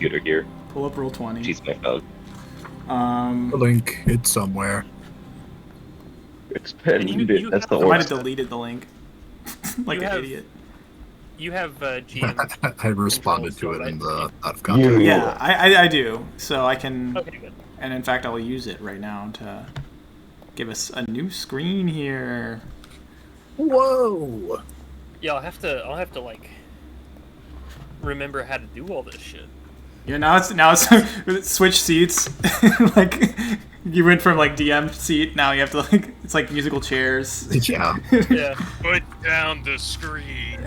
computer here. Pull up Roll20. She's my phone. The link, it's somewhere. Expand it. That's the I might Orcs. have deleted the link. Like an idiot. You have GM. I responded to it in the out of You- context. Yeah, I do. So I can... Okay, good. And in fact, I'll use it right now to give us a new screen here. Whoa! Yeah, I'll have to like remember how to do all this shit. Yeah, now it's switch seats. Like you went from like DM seat, now you have to like it's like musical chairs. Yeah. Yeah. Put down the screen.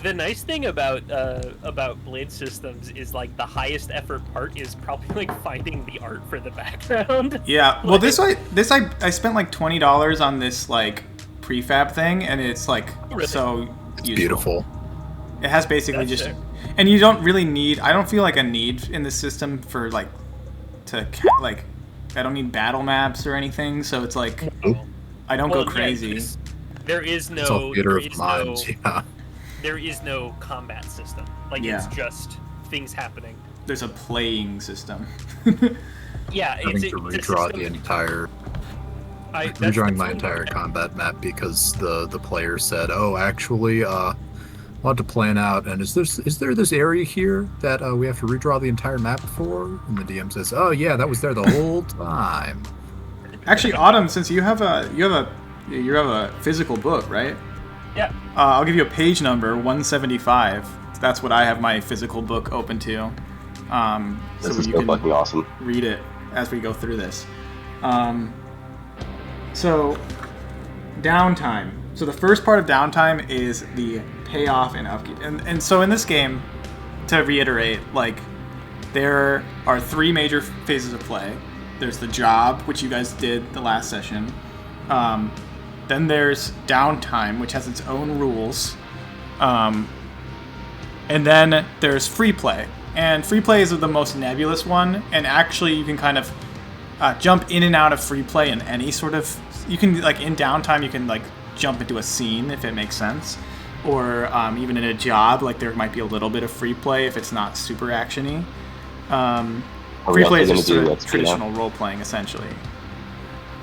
The nice thing about Blade Systems is like the highest effort part is probably like finding the art for the background. Yeah. Well, I spent like $20 on this like prefab thing, and it's like Really? so It's useful. beautiful. It has basically That's just, fair. and you don't really need. I don't feel like a need in the system for like like I don't need battle maps or anything. So it's like I don't Well, go yeah, crazy. there is It's all no theater there of is minds. no Yeah. there is no combat system. Like Yeah. it's just things happening. There's a playing system. Yeah, Having it's to a redraw system- the entire, that's redrawing my thing entire about- combat map because the player said, "Oh, actually, I want to plan out, and is there this area here that we have to redraw the entire map for?" And the DM says, "Oh yeah, that was there the whole time." Actually, Autumn, since you have a physical book, right? Yeah. I'll give you a page number 175. That's what I have my physical book open to. This so is you so can fucking awesome. read it as we go through this. So downtime. So the first part of downtime is the payoff and upkeep. And so in this game, to reiterate, like there are three major phases of play. There's the job, which you guys did the last session. Then there's downtime, which has its own rules. And then there's free play. And free play is the most nebulous one. And actually, you can kind of jump in and out of free play in any sort of... You can, like, in downtime, you can, like, jump into a scene, if it makes sense. Or even in a job, like, there might be a little bit of free play if it's not super action-y. Free play is just sort of traditional role-playing, essentially.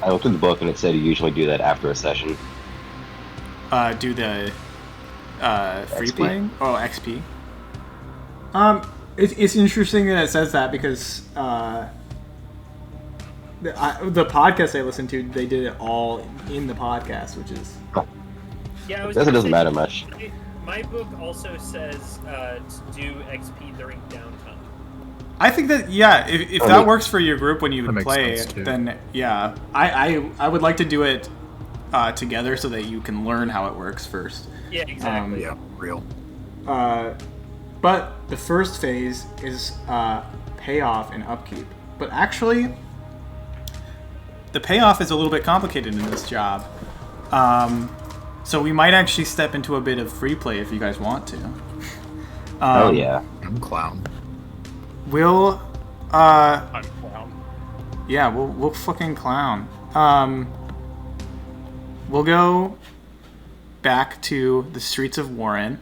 I looked at the book and it said you usually do that after a session. Do the free XP. playing? Oh, XP. It's interesting that it says that because the podcast I listened to, they did it all in the podcast, which is... Yeah, I was It gonna doesn't say, matter much. My book also says to do XP during downtime. I think that, yeah, if that works for your group when you That makes play, sense, too. then yeah. I would like to do it together so that you can learn how it works first. Yeah, exactly. Yeah, real. But the first phase is payoff and upkeep. But actually, the payoff is a little bit complicated in this job. So we might actually step into a bit of free play if you guys want to. Oh yeah. I'm a clown. We'll I'm clown. yeah, we'll fucking clown. We'll go back to the streets of Warren.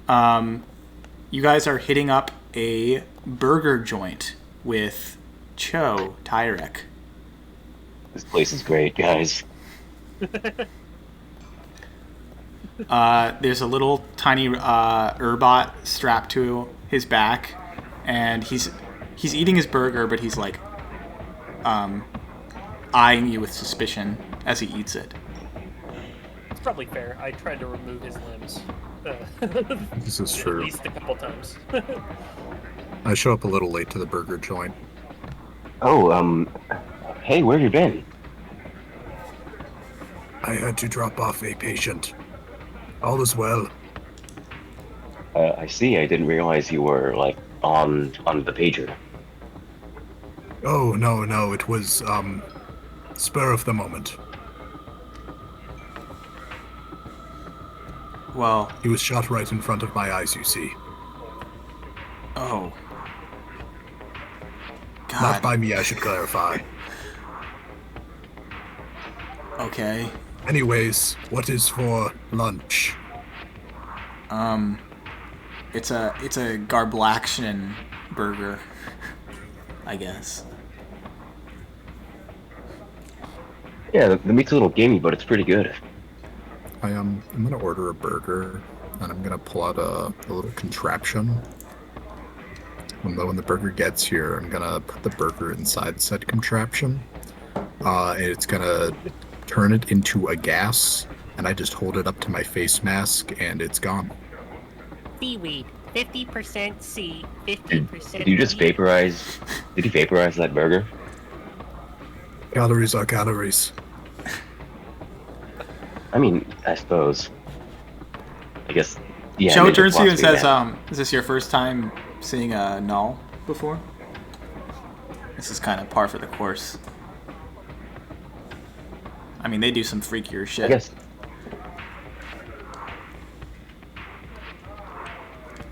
You guys are hitting up a burger joint with Cho Tyrek. This place is great, guys. There's a little tiny Urbot strapped to his back, and he's eating his burger, but he's like eyeing you with suspicion as he eats it. It's probably fair. I tried to remove his limbs. This is At true. least a couple times. I show up a little late to the burger joint. Oh, hey, where have you been? I had to drop off a patient. All is well. I see. I didn't realize you were like on the pager. Oh, no, it was, spur of the moment. Well, He was shot right in front of my eyes, you see. oh. Not God. by me, I should clarify. Okay. Anyways, what is for lunch? It's a Garblaction burger, I guess. Yeah, the meat's a little gamey, but it's pretty good. I'm gonna order a burger, and I'm gonna pull out a little contraption. When the burger gets here, I'm gonna put the burger inside said contraption. And it's gonna turn it into a gas, and I just hold it up to my face mask, and it's gone. Seaweed, 50% C, Did 50% you just B. vaporize? Did you vaporize that burger? Calories are calories. I mean, I suppose. I guess. Yeah. Joe ninja turns to you and philosophy, says, man. "Is this your first time seeing a null before?" This is kind of par for the course. I mean, they do some freakier I shit. guess.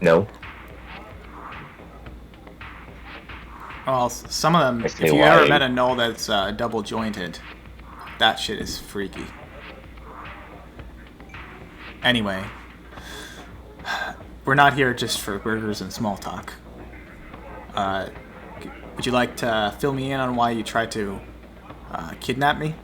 No. Well, some of them, I if say you why. ever met a null that's double jointed, that shit is freaky. Anyway, we're not here just for burgers and small talk. Would you like to fill me in on why you tried to kidnap me?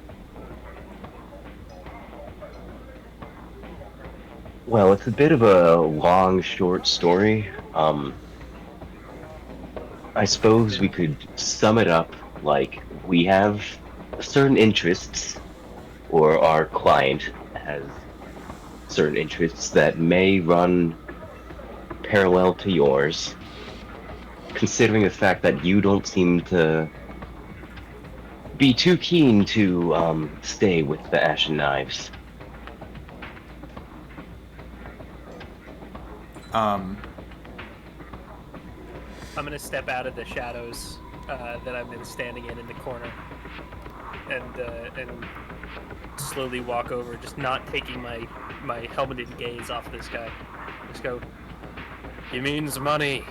Well, it's a bit of a long, short story. I suppose we could sum it up like we have certain interests, or our client has certain interests that may run parallel to yours, considering the fact that you don't seem to be too keen to stay with the Ashen Knives. I'm gonna step out of the shadows that I've been standing in the corner, and slowly walk over, just not taking my helmeted gaze off this guy. Just go. He means money.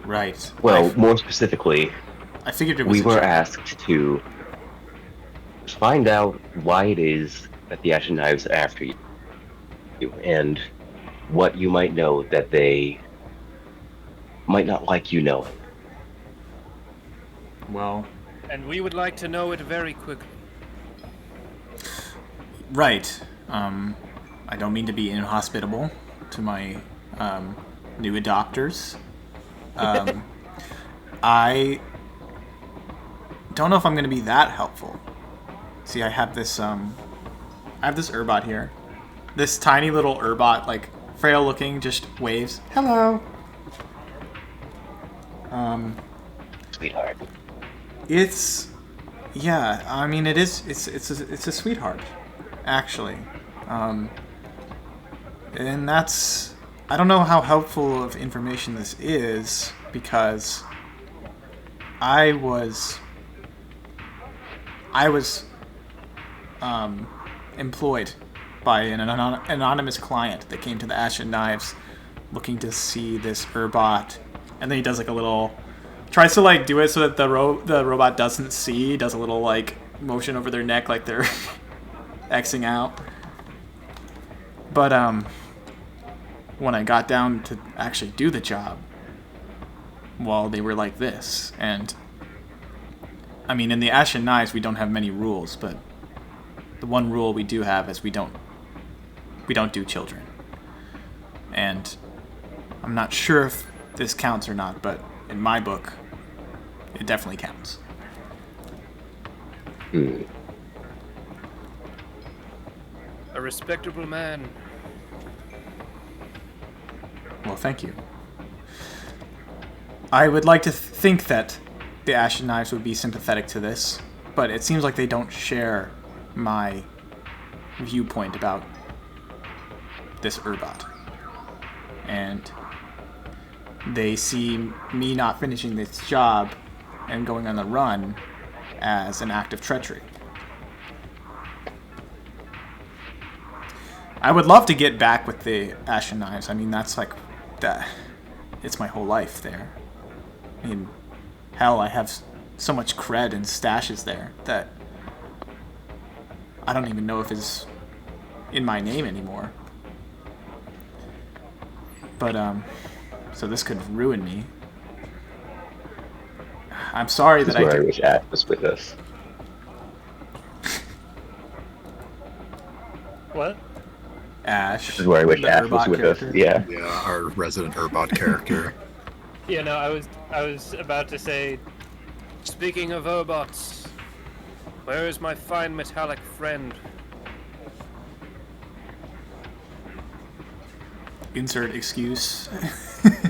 Right. Well, more specifically, I figured it was we a were joke. asked to find out why it is that the Ashen Knives are after you, and what you might know that they might not like you knowing. Well, And we would like to know it very quickly. right. I don't mean to be inhospitable to my new adopters. I don't know if I'm going to be that helpful. See, I have this Urbot here. This tiny little Urbot, like frail looking, just waves. Hello. Sweetheart. It's, yeah. I mean, it is. It's a sweetheart, actually. And that's. I don't know how helpful of information this is because I was employed by an anonymous client that came to the Ashen Knives looking to see this Urbot, and then he does like a little, tries to like do it so that the robot doesn't see, does a little like motion over their neck like they're Xing out. But when I got down to actually do the job, well, they were like this. And I mean, in the Ashen Knives, we don't have many rules, but the one rule we do have is we don't do children. And I'm not sure if this counts or not, but in my book, it definitely counts. A respectable man. Well, thank you. I would like to think that the Ashen Knives would be sympathetic to this, but it seems like they don't share my viewpoint about this Urbot. And they see me not finishing this job and going on the run as an act of treachery. I would love to get back with the Ashen Knives. I mean, that's like that. It's my whole life there. I mean, hell, I have so much cred and stashes there that I don't even know if it's in my name anymore. But so this could ruin me. I'm sorry This that is where I I could. wish Ash was with us. What? Ash. This is where I wish the Ash was Urbot with us. character. Yeah. Yeah, our resident Urbot character. Yeah, no, I was about to say, Speaking of robots, where is my fine metallic friend? Insert excuse.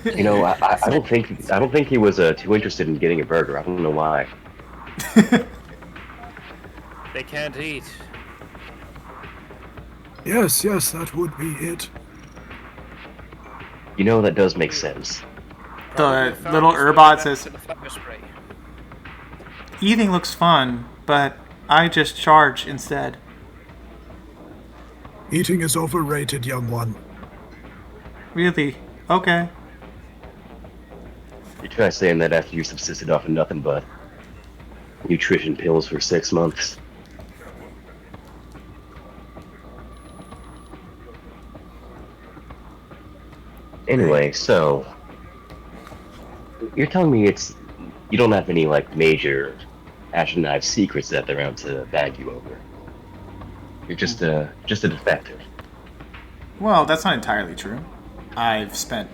You know, I don't think he was too interested in getting a burger. I don't know why. They can't eat. Yes, that would be it. You know, that does make sense. Probably The found little his way Urbot back says, to the fire spray. eating looks fun, but I just charge instead. Eating is overrated, young one. Really? Okay. You try saying that after you subsisted off of nothing but nutrition pills for 6 months. Anyway, so you're telling me you don't have any like major Ashen Knife secrets that they're out to bag you over. You're just a defective. Well, that's not entirely true. I've spent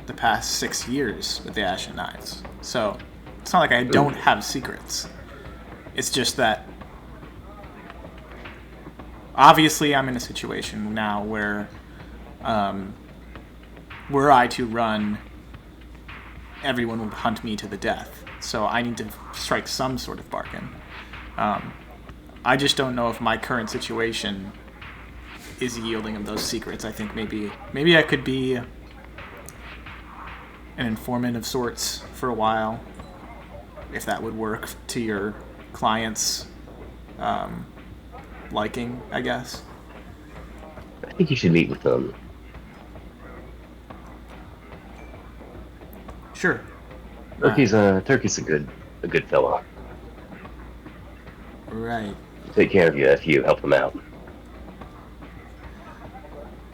the past 6 years with the Ashen Knives, so it's not like I don't have secrets. It's just that obviously I'm in a situation now where were I to run, everyone would hunt me to the death. So I need to strike some sort of bargain. I just don't know if my current situation is yielding of those secrets. I think maybe I could be an informant of sorts for a while, if that would work to your client's liking, I guess. I think you should meet with them. Sure. Turkey's a good fella. Right. He'll take care of you if you help him out.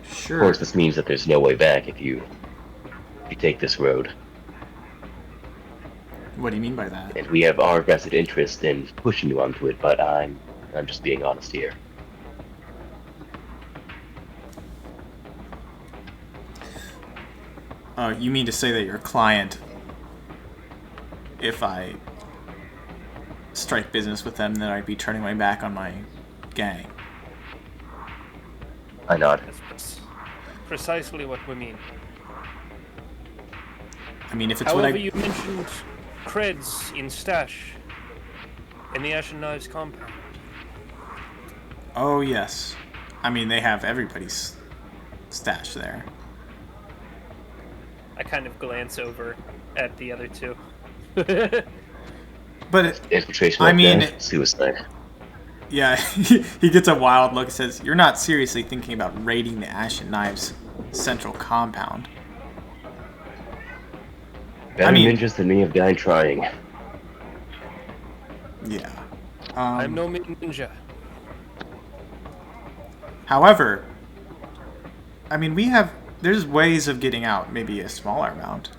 Sure. Of course, this means that there's no way back if you take this road. What do you mean by that? And we have our vested interest in pushing you onto it, but I'm just being honest here. You mean to say that your client, if I strike business with them, then I'd be turning my back on my gang? I nod. That's precisely what we mean. I mean, if it's what However, I... you mentioned creds in stash in the Ashen Knives compound. Oh, yes. I mean, they have everybody's stash there. I kind of glance over at the other two. But, Infiltration I like mean- that, suicide. yeah, he gets a wild look and says, "You're not seriously thinking about raiding the Ashen Knives central compound." Better mean- ninjas than me have died trying. Yeah. I'm no ninja. However, I mean, there's ways of getting out, maybe a smaller amount.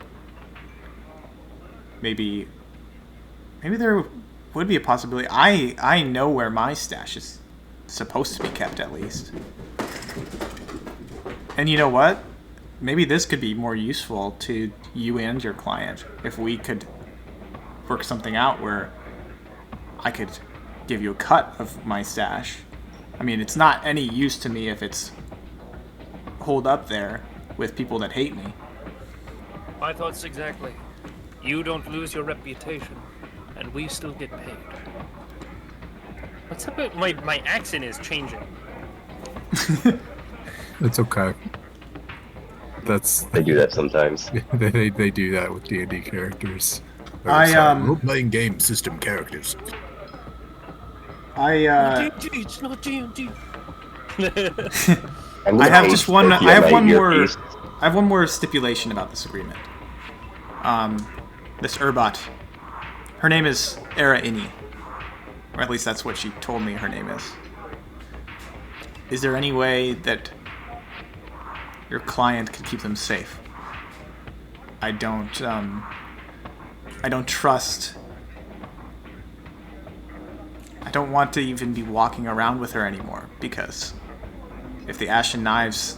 Maybe there would be a possibility. I know where my stash is supposed to be kept, at least. And you know what? Maybe this could be more useful to you and your client if we could work something out where I could give you a cut of my stash. I mean, it's not any use to me if it's holed up there with people that hate me. My thoughts exactly. You don't lose your reputation, and we still get paid. What's up with my accent is changing. It's okay. That's They do that sometimes. they do that with D&D characters. Role-playing game system characters. D&D, it's not D&D. I have just one. I have one more. I have one more stipulation about this agreement. This Urbot, her name is Era Inni, or at least that's what she told me her name is. Is there any way that your client could keep them safe? I don't trust. I don't want to even be walking around with her anymore, because if the Ashen Knives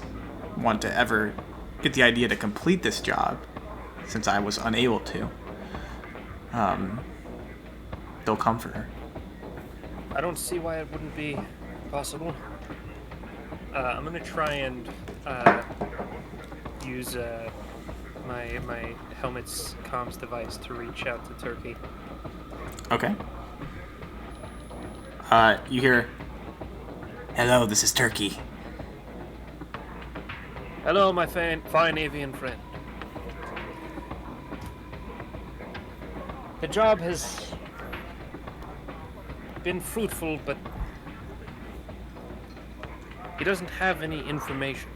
want to ever get the idea to complete this job, since I was unable to, they'll come for her. I don't see why it wouldn't be possible. I'm gonna try and use my helmet's comms device to reach out to Turkey. Okay. You hear, "Hello, this is Turkey." Hello, my fine avian friend. The job has been fruitful, but he doesn't have any information.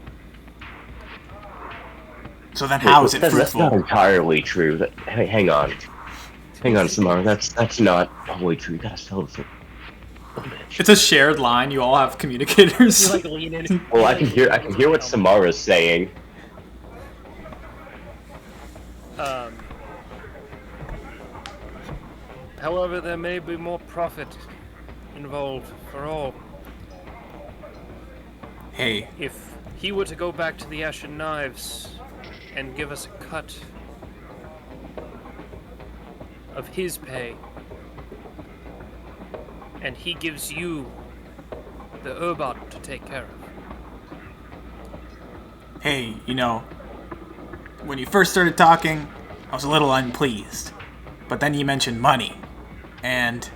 So then how is it That's not fruitful? entirely true. Hey, hang on, Samara. That's not totally true. You gotta sell this. It's a shared line. You all have communicators. You like lean in. Well, I can hear what Samara's saying. However, there may be more profit involved for all. Hey, If he were to go back to the Ashen Knives and give us a cut of his pay, and he gives you the Urbot to take care of. hey, when you first started talking, I was a little unpleased. But then you mentioned money, and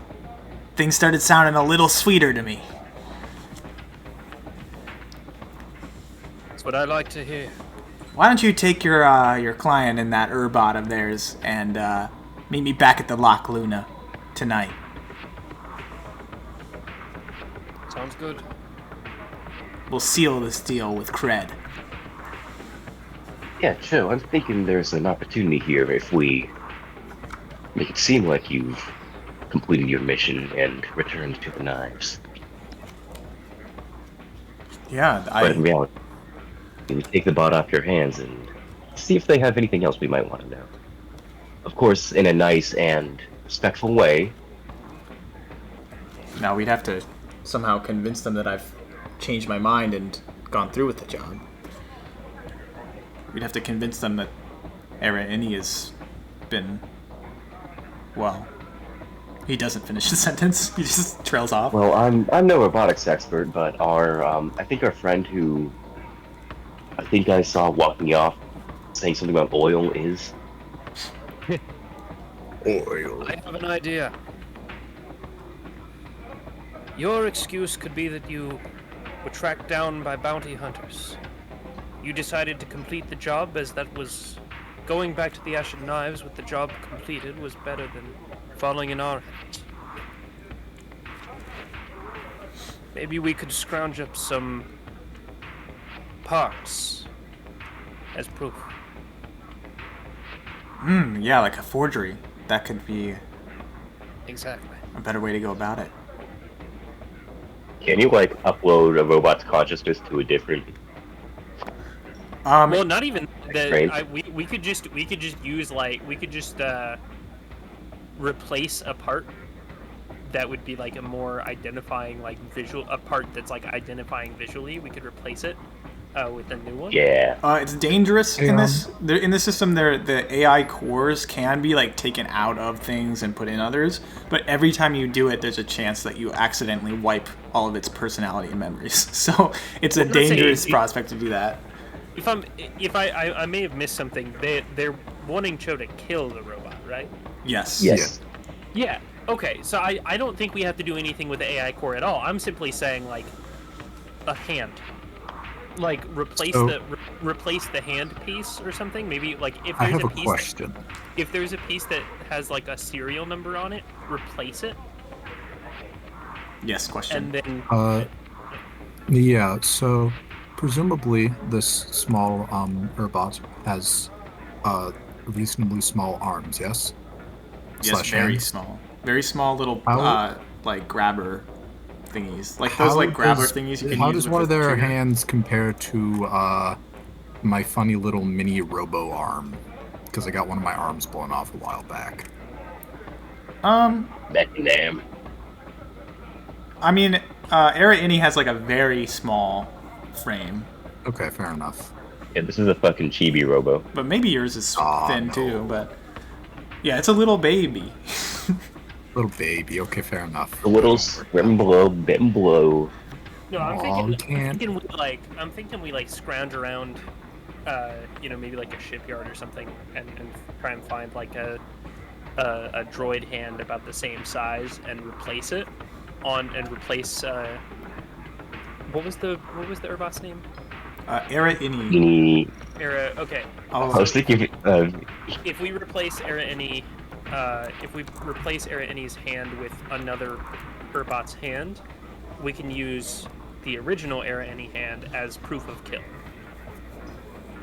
things started sounding a little sweeter to me. That's what I like to hear. Why don't you take your client in that Urbot of theirs and meet me back at the Loch Luna tonight? Sounds good. We'll seal this deal with cred. Yeah, Joe. I'm thinking there's an opportunity here if we make it seem like you've completed your mission and returned to the knives. Yeah, But in reality, you take the bot off your hands and see if they have anything else we might want to know. Of course, in a nice and respectful way. Now we'd have to somehow convince them that I've changed my mind and gone through with the job. We'd have to convince them that Villainy has been... Well, he doesn't finish the sentence. He just trails off. Well, I'm no robotics expert, but I think our friend who I think I saw walking off saying something about oil is. Oil. I have an idea. Your excuse could be that you were tracked down by bounty hunters. You decided to complete the job, as that was going back to the Ashen Knives with the job completed was better than falling in our hands. Maybe we could scrounge up some parts as proof. Yeah, like a forgery. That could be Exactly. a better way to go about it. Can you upload a robot's consciousness to a different? Well, not even Right. we could just use replace a part that would be a more identifying a part that's identifying visually. We could replace it with a new one. Yeah. It's dangerous in this. In this system, the AI cores can be taken out of things and put in others. But every time you do it, there's a chance that you accidentally wipe all of its personality and memories. So it's a Well, let's say dangerous it- prospect to do that. If I may have missed something. They're wanting Cho to kill the robot, right? Yes. Yes. Yeah. Okay. So I don't think we have to do anything with the AI core at all. I'm simply saying a hand. Replace the hand piece or something. Maybe if there's I have a piece question. if there's a piece that has a serial number on it, replace it, Yes. Question. and then Yeah, so presumably this small Urbot has reasonably small arms, yes? yes. Slash Very hands. small. Very small little How- grabber thingies. Those How grabber does- thingies you can How use does with one the of their trigger. hands compare to my funny little mini robo arm? because I got one of my arms blown off a while back. Damn. I mean, Era Ini has like a very small frame, Okay, fair enough. Yeah, this is a fucking chibi robo. but maybe yours is Aw, thin no. too. But yeah, it's a little baby. Little baby. Okay, fair enough. A little bit blow. No, I'm Aw, we thinking. can't. I'm thinking we like scrounge around, maybe like a shipyard or something, and try and find like a droid hand about the same size and replace it replace. What was the Urbot's name? Era Ini. Era. Okay. Oh, I was thinking If we replace Era Ini's hand with another Urbot's hand, we can use the original Era Ini hand as proof of kill.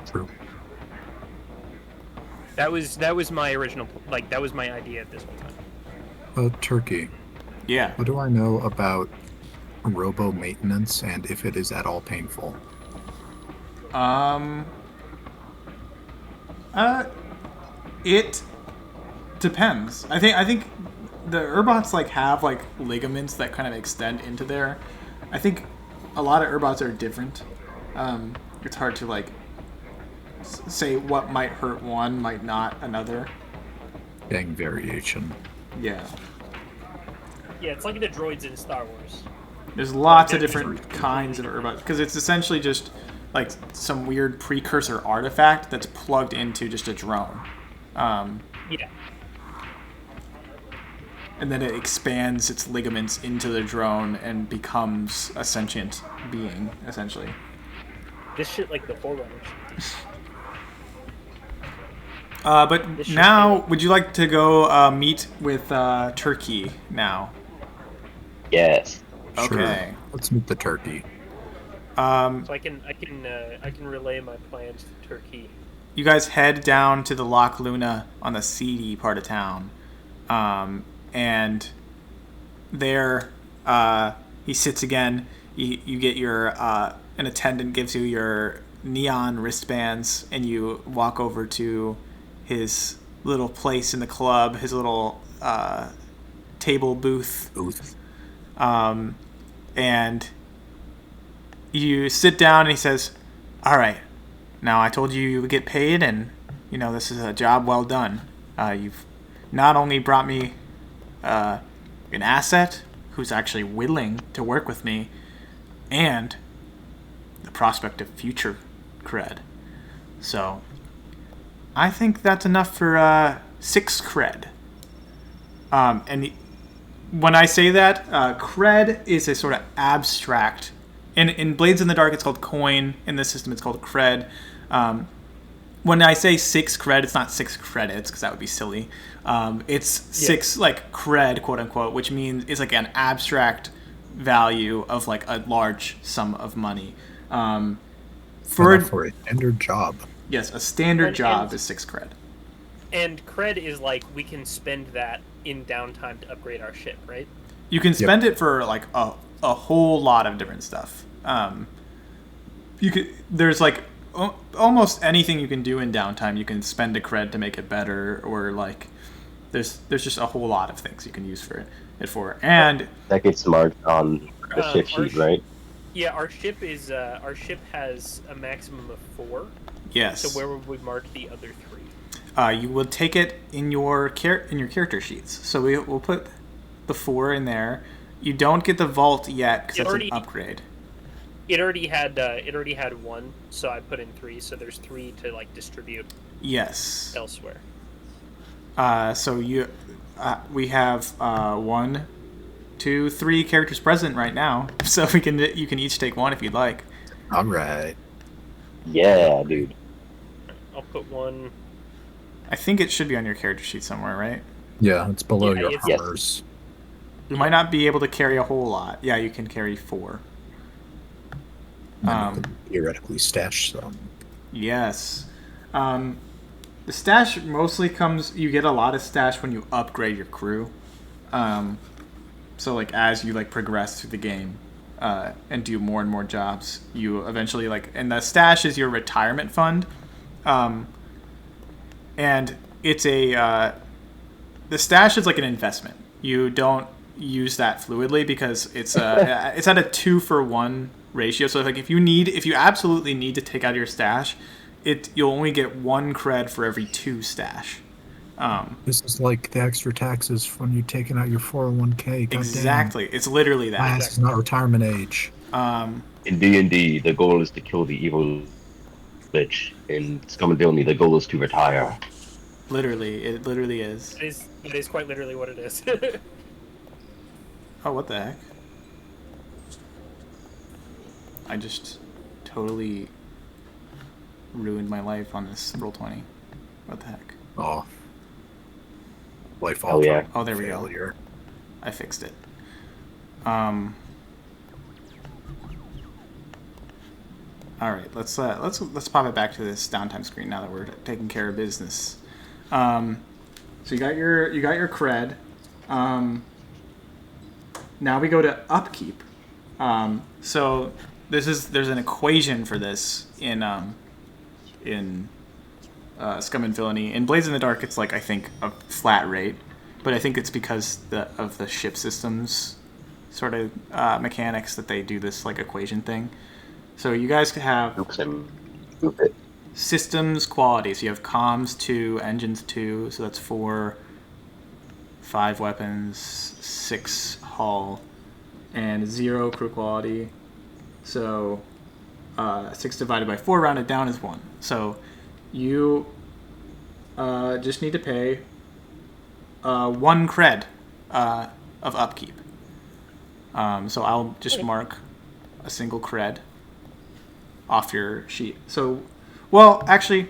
True. That was my original, that was my idea this whole time. Turkey. yeah. What do I know about robo maintenance and if it is at all painful? It depends. I think the Urbots like have like ligaments that kind of extend into there. I think a lot of Urbots are different. It's hard to like say what might hurt one might not another. Dang variation. Yeah. Yeah, it's like the droids in Star Wars. There's lots of different kinds of Urbots because it's essentially just like some weird precursor artifact that's plugged into just a drone. Yeah. And then it expands its ligaments into the drone and becomes a sentient being, essentially. This shit like the Forerunners. But This should now, be- would you like to go meet with Turkey now? yes. Sure. Okay. Let's meet the turkey. So I can relay my plans to Turkey. You guys head down to the Loch Luna on the seedy part of town. And there he sits again. You get your an attendant gives you your neon wristbands, and you walk over to his little place in the club, his little table booth, Ooth. and you sit down, and he says, "All right, now I told you would get paid, and this is a job well done. You've not only brought me an asset who's actually willing to work with me, and the prospect of future cred. So I think that's enough for 6 cred." And when I say that, cred is a sort of abstract. In Blades in the Dark, it's called coin. In this system, it's called cred. When I say 6 cred, it's not 6 credits because that would be silly. It's 6 like cred, quote unquote, which means it's like an abstract value of like a large sum of money. For a standard job. yes, a standard And- job and- is 6 cred. And cred is like we can spend that in downtime to upgrade our ship, right? You can spend it for like a whole lot of different stuff. There's like almost anything you can do in downtime. You can spend a cred to make it better, or like there's just a whole lot of things you can use it for. And That gets marked on the ship our sheet, right? Yeah, our ship has a maximum of 4. yes, So where would we mark the other 3? you will take it in your character sheets. So we'll put the 4 in there. You don't get the vault yet because It it's already- an upgrade. It already had 1, so I put in 3. So there's 3 to like distribute Yes. elsewhere. So we have 1, 2, 3 characters present right now. So you can each take 1 if you'd like. All right. Yeah, dude. I'll put 1. I think it should be on your character sheet somewhere, right? Yeah, it's below Yeah, your it's- armors. You might not be able to carry a whole lot. Yeah, you can carry 4. And then you can theoretically stash some. Yes. The stash mostly comes. You get a lot of stash when you upgrade your crew. So like as you like progress through the game and do more and more jobs, you eventually and the stash is your retirement fund. and it's a the stash is like an investment. You don't use that fluidly because it's it's at a 2-for-1 ratio. So like if you absolutely need to take out your stash, you'll only get 1 cred for every 2 stash. This is like the extra taxes when you're taking out your 401k. God Exactly, it's literally damn. that. This is not retirement age. In D&D, the goal is to kill the evil lich. In Scum and Villainy, the goal is to retire. Literally, it literally is. It is quite literally what it is. Oh, what the heck? I just totally ruined my life on this Roll20. What the heck? Oh. Life Oh, yeah. Oh, there we failure. go. I fixed it. All right, let's pop it back to this downtime screen now that we're taking care of business. So you got your cred. Now we go to upkeep. So there's an equation for this in Scum and Villainy. In Blades in the Dark, it's like I think a flat rate, but I think it's because of the ship systems sort of mechanics that they do this like equation thing. So you guys could have systems quality. So you have comms 2, engines 2, so that's 4, 5 weapons, 6 hull, and 0 crew quality. So 6 divided by 4 rounded down is 1. So you just need to pay 1 cred of upkeep. So I'll just mark a single cred off your sheet. So, well, actually,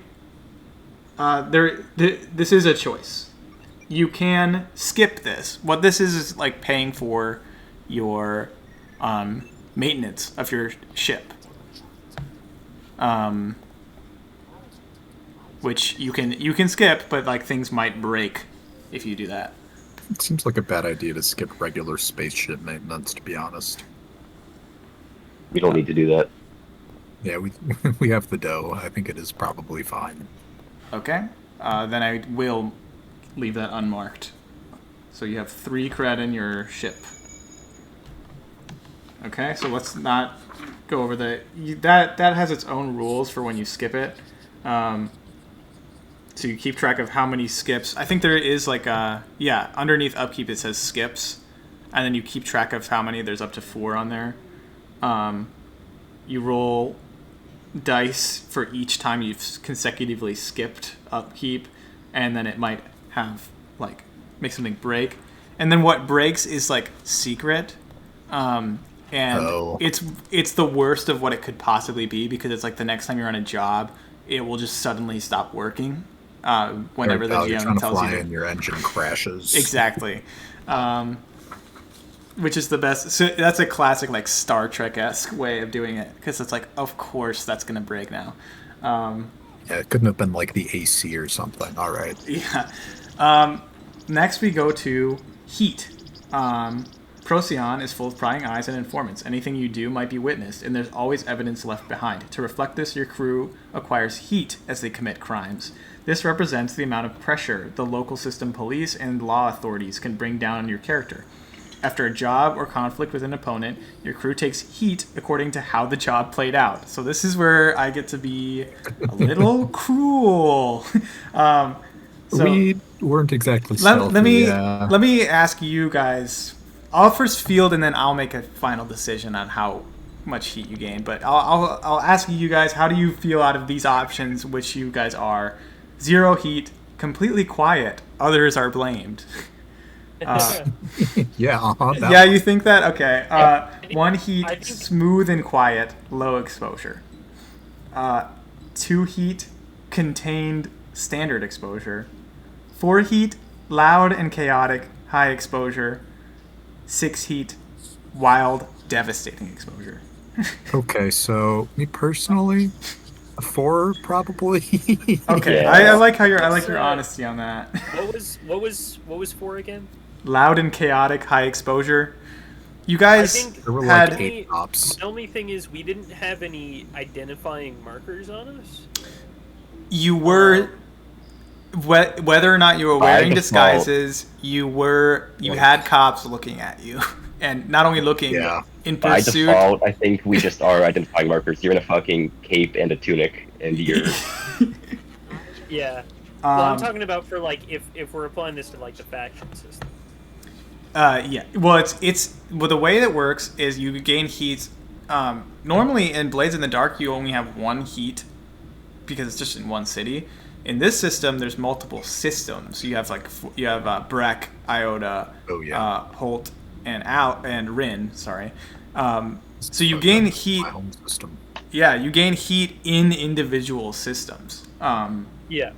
this is a choice. You can skip this. What this is like paying for your maintenance of your ship, which you can skip, but like things might break if you do that. It seems like a bad idea to skip regular spaceship maintenance, to be honest. We don't need to do that. Yeah, we have the dough. I think it is probably fine. Okay, then I will leave that unmarked. So you have 3 cred in your ship. Okay, so let's not go over that has its own rules for when you skip it. So you keep track of how many skips. I think there is like underneath upkeep it says skips, and then you keep track of how many. There's up to 4 on there. You roll dice for each time you've consecutively skipped upkeep, and then it might have like make something break, and then what breaks is like secret, and it's the worst of what it could possibly be, because it's like the next time you're on a job it will just suddenly stop working whenever the GM tells you and your engine crashes. Exactly. Which is the best. So that's a classic like Star Trek-esque way of doing it, because it's like, of course that's gonna break now. Yeah, it couldn't have been like the AC or something. All right. Yeah. Next we go to heat. Procyon is full of prying eyes and informants. Anything you do might be witnessed, and there's always evidence left behind. To reflect this, your crew acquires heat as they commit crimes. This represents the amount of pressure the local system police and law authorities can bring down on your character. After a job or conflict with an opponent, your crew takes heat according to how the job played out. So this is where I get to be a little cruel. So we weren't exactly stealthy. Let me ask you guys. I'll first field, and then I'll make a final decision on how much heat you gain. But I'll ask you guys, how do you feel out of these options, which you guys are? 0 heat, completely quiet, others are blamed. Yeah, you think that? Okay. 1 heat, smooth and quiet, low exposure. 2 heat, contained, standard exposure. 4 heat, loud and chaotic, high exposure. 6 heat, wild, devastating exposure. Okay, so me personally, a 4 probably. Okay, Yeah. I like how your honesty on that. What was 4 again? Loud and chaotic, high exposure. You guys I think There were had like 8 ops. The only thing is we didn't have any identifying markers on us. you were whether or not you were By wearing default- disguises, you had cops looking at you, and not only looking Yeah. in By pursuit. default, I think we just are identifying markers. You're in a fucking cape and a tunic, and you're Yeah. Well, I'm Um, talking about for like if we're applying this to like the faction system. Yeah. Well, the way that works is you gain heat. Normally in Blades in the Dark, you only have one heat because it's just in one city. In this system, there's multiple systems. You have Breck, Iota, Oh, yeah. Holt, and Rin. Sorry. So you gain heat. My home system. Yeah, you gain heat in individual systems. Yeah.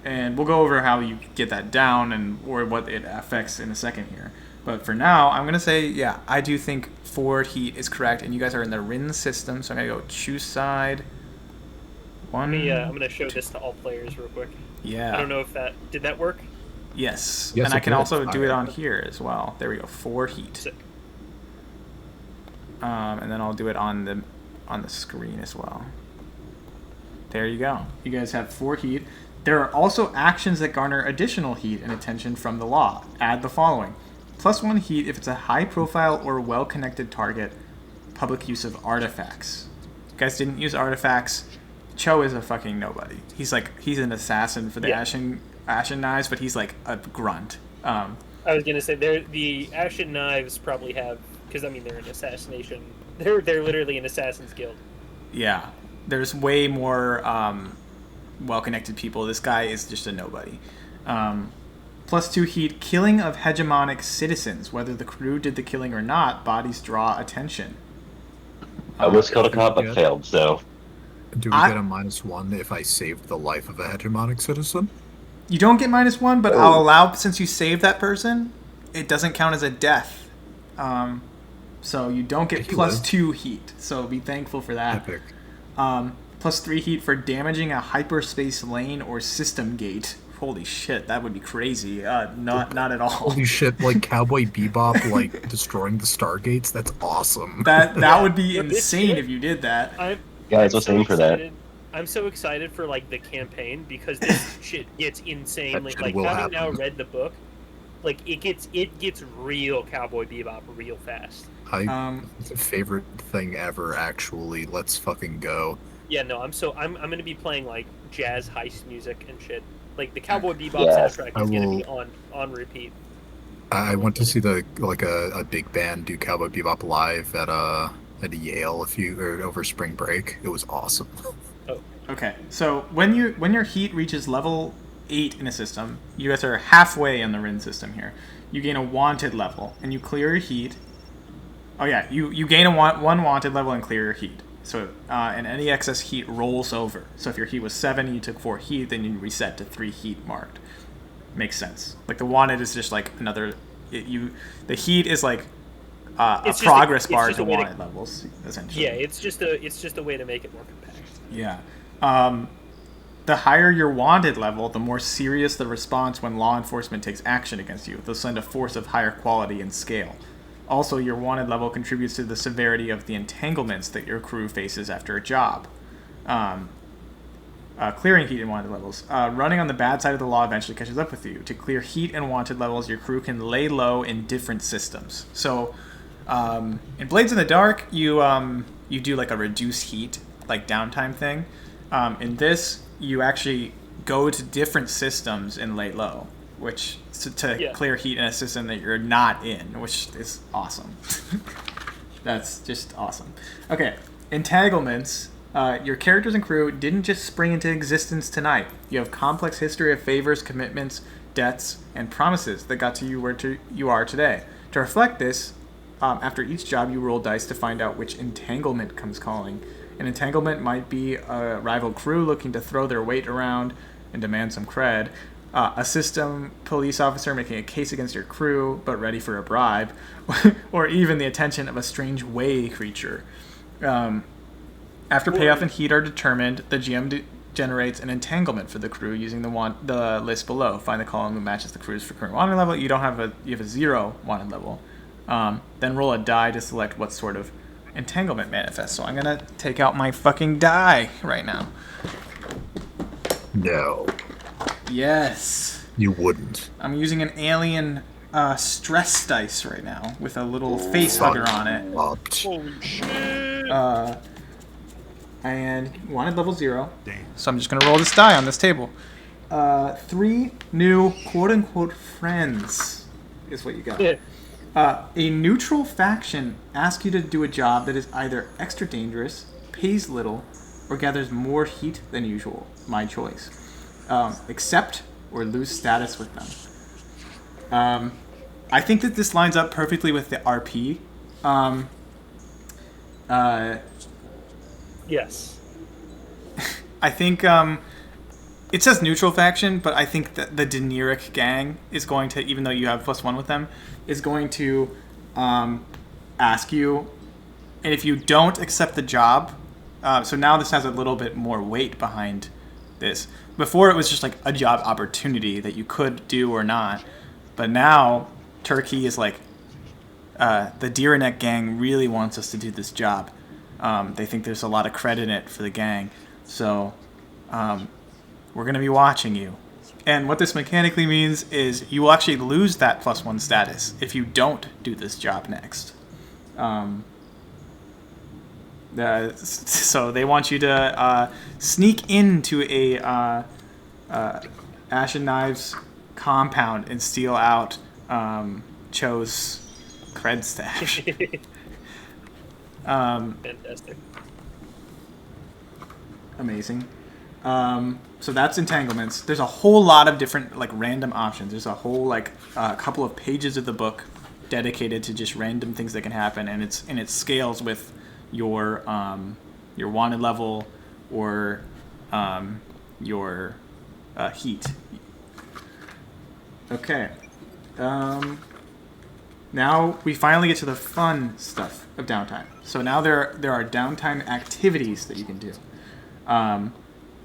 And we'll go over how you get that down or what it affects in a second here. But for now, I'm gonna say, yeah, I do think forward heat is correct, and you guys are in the Rin system, so I'm gonna go choose side. I'm gonna show this to all players real quick. Yeah. I don't know if did that work? Yes. Yes, And I it can did. also do it on Alright. here as well. There we go. Forward heat. Sick. And then I'll do it on the screen as well. There you go. You guys have 4 heat. There are also actions that garner additional heat and attention from the law. Add the following. +1 heat if it's a high-profile or well-connected target. Public use of artifacts. You guys didn't use artifacts. Cho is a fucking nobody. He's an assassin for the Yeah. Ashen Knives, but he's like a grunt. I was gonna say the Ashen Knives probably have, because I mean they're an assassination. They're literally an assassin's guild. Yeah, there's way more well-connected people. This guy is just a nobody. +2 heat, killing of hegemonic citizens. Whether the crew did the killing or not, bodies draw attention. I almost killed a cop but Yeah. failed. So Do we I- get a -1 if I saved the life of a hegemonic citizen? You don't get -1, but I'll allow, since you saved that person, it doesn't count as a death. So you don't get He lived. +2 heat. So be thankful for that. Epic. +3 heat for damaging a hyperspace lane or system gate. Holy shit, that would be crazy. Not at all. Holy shit, like Cowboy Bebop, like destroying the Stargates? That's awesome. That would be But this insane shit- if you did that. guys, let's aim for that. I'm so excited for like the campaign because this shit gets insane. That Like, shit like will having now happen. read the book, like it gets real Cowboy Bebop real fast. It's a favorite thing ever, actually. Let's fucking go. Yeah, no, I'm gonna be playing like jazz heist music and shit. Like the Cowboy Bebop Yes. soundtrack I is gonna be will- on repeat. I went to see a big band do Cowboy Bebop live at Yale over spring break. It was awesome. Okay, so when your heat reaches level 8 in a system, you guys are halfway in the Rin system here. You gain a wanted level, and you clear your heat. Oh yeah, you gain one wanted level and clear your heat. So and any excess heat rolls over. So if your heat was 7, you took 4 heat, then you reset to 3 heat marked. Makes sense. Like the wanted is just like another. The heat is like a It's just progress it's bar just to a way to- wanted levels, essentially. Yeah, it's just a way to make it more compact. Yeah. The higher your wanted level, the more serious the response when law enforcement takes action against you. They'll send a force of higher quality and scale. Also, your wanted level contributes to the severity of the entanglements that your crew faces after a job. Clearing heat and wanted levels. Running on the bad side of the law eventually catches up with you. To clear heat and wanted levels, your crew can lay low in different systems. So, in Blades in the Dark, you do like a reduce heat, like downtime thing. In this, you actually go to different systems and lay low, which to clear heat in a system that you're not in, which is awesome. That's just awesome. Okay, entanglements. Your characters and crew didn't just spring into existence tonight. You have complex history of favors, commitments, debts, and promises that got to you where you are today. To reflect this, after each job, you roll dice to find out which entanglement comes calling. An entanglement might be a rival crew looking to throw their weight around and demand some cred, a system police officer making a case against your crew but ready for a bribe, or even the attention of a strange way creature. After payoff and heat are determined, the GM generates an entanglement for the crew using the list below. Find the column that matches the crew's current wanted level. You have a 0 wanted level. Then roll a die to select what sort of entanglement manifests. So I'm gonna take out my fucking die right now. No. Yes. You wouldn't. I'm using an alien stress dice right now with a little face hugger on it. Holy shit! And wanted level 0. So I'm just going to roll this die on this table. 3 new quote-unquote friends is what you got. Yeah. A neutral faction asks you to do a job that is either extra dangerous, pays little, or gathers more heat than usual. My choice. Accept or lose status with them. I think that this lines up perfectly with the RP. Yes. I think it says neutral faction, but I think that the Daenerys gang is going to, even though you have +1 with them, is going to ask you, and if you don't accept the job, so now this has a little bit more weight behind this. Before it was just like a job opportunity that you could do or not, but now Turkey is like, the Direnek gang really wants us to do this job. They think there's a lot of credit in it for the gang, so we're going to be watching you. And what this mechanically means is you will actually lose that +1 status if you don't do this job next. So they want you to sneak into a Ashen Knives compound and steal out Cho's cred stash. Fantastic. Amazing. So that's entanglements. There's a whole lot of different like random options. There's a whole like couple of pages of the book dedicated to just random things that can happen, and it scales with your wanted level or your heat. Okay. Now we finally get to the fun stuff of downtime. So now there are downtime activities that you can do.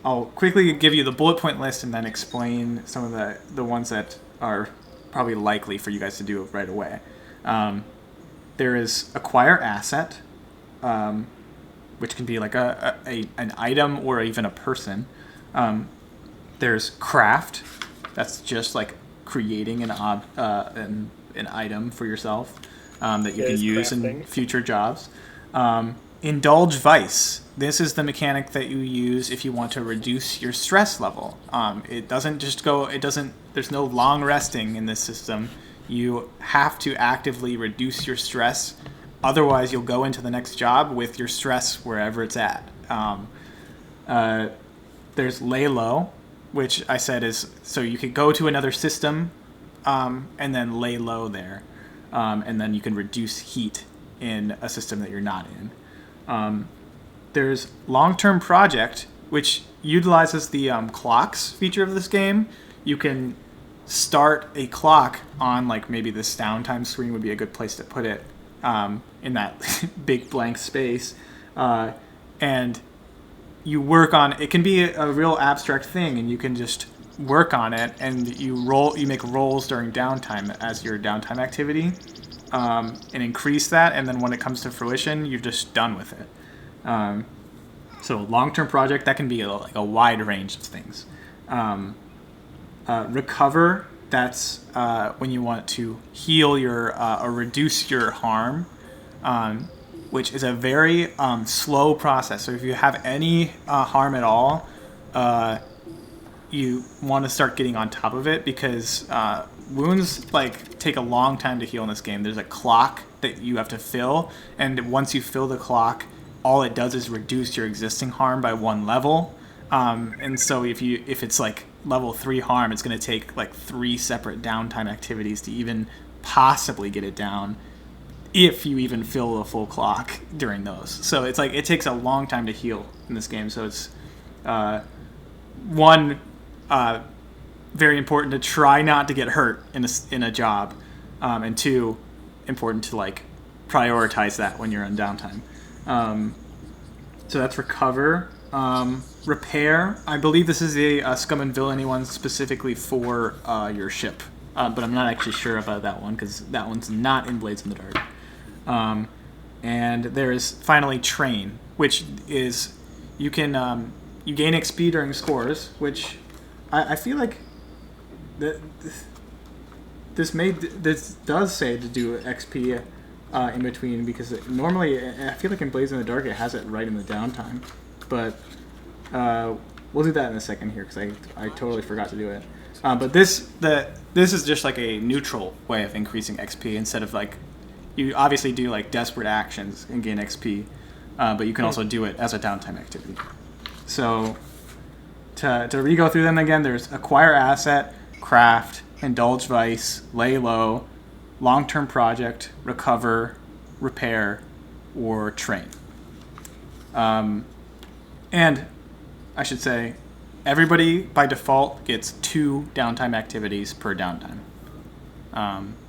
I'll quickly give you the bullet point list and then explain some of the ones that are probably likely for you guys to do right away. There is acquire asset, which can be like an item or even a person. There's craft, that's just like creating an item for yourself that you can use in future jobs. Indulge vice. This is the mechanic that you use if you want to reduce your stress level. It doesn't just go. There's no long resting in this system. You have to actively reduce your stress. Otherwise, you'll go into the next job with your stress wherever it's at. There's lay low, which I said is so you could go to another system and then lay low there, and then you can reduce heat in a system that you're not in. There's long-term project, which utilizes the clocks feature of this game. You can start a clock on like maybe this downtime screen would be a good place to put it in that big blank space, and you work on it. Can be a real abstract thing, and you can just work on it, and you make rolls during downtime as your downtime activity, and increase that, and then when it comes to fruition, you're just done with it. So long-term project, that can be like a wide range of things. Recover, that's when you want to heal your or reduce your harm, which is a very slow process. So if you have any harm at all, you want to start getting on top of it, because wounds like take a long time to heal in this game. There's a clock that you have to fill, and once you fill the clock, all it does is reduce your existing harm by 1 level. And so if it's like level 3 harm, it's going to take like 3 separate downtime activities to even possibly get it down, if you even fill a full clock during those. So it's like it takes a long time to heal in this game. So it's very important to try not to get hurt in a job, and 2, important to like prioritize that when you're on downtime. So that's recover. Repair. I believe this is a Scum and Villainy one specifically for your ship, but I'm not actually sure about that one because that one's not in Blades in the Dark. And there is finally train, which is you can you gain XP during scores, which I feel like this does say to do XP in between, because normally I feel like in Blaze in the Dark it has it right in the downtime, but we'll do that in a second here because I totally forgot to do it. But this is just like a neutral way of increasing XP instead of like, you obviously do like desperate actions and gain XP, but you can also do it as a downtime activity. So to re-go through them again, there's acquire asset, craft, indulge vice, lay low, long-term project, recover, repair, or train. And I should say, everybody by default gets 2 downtime activities per downtime,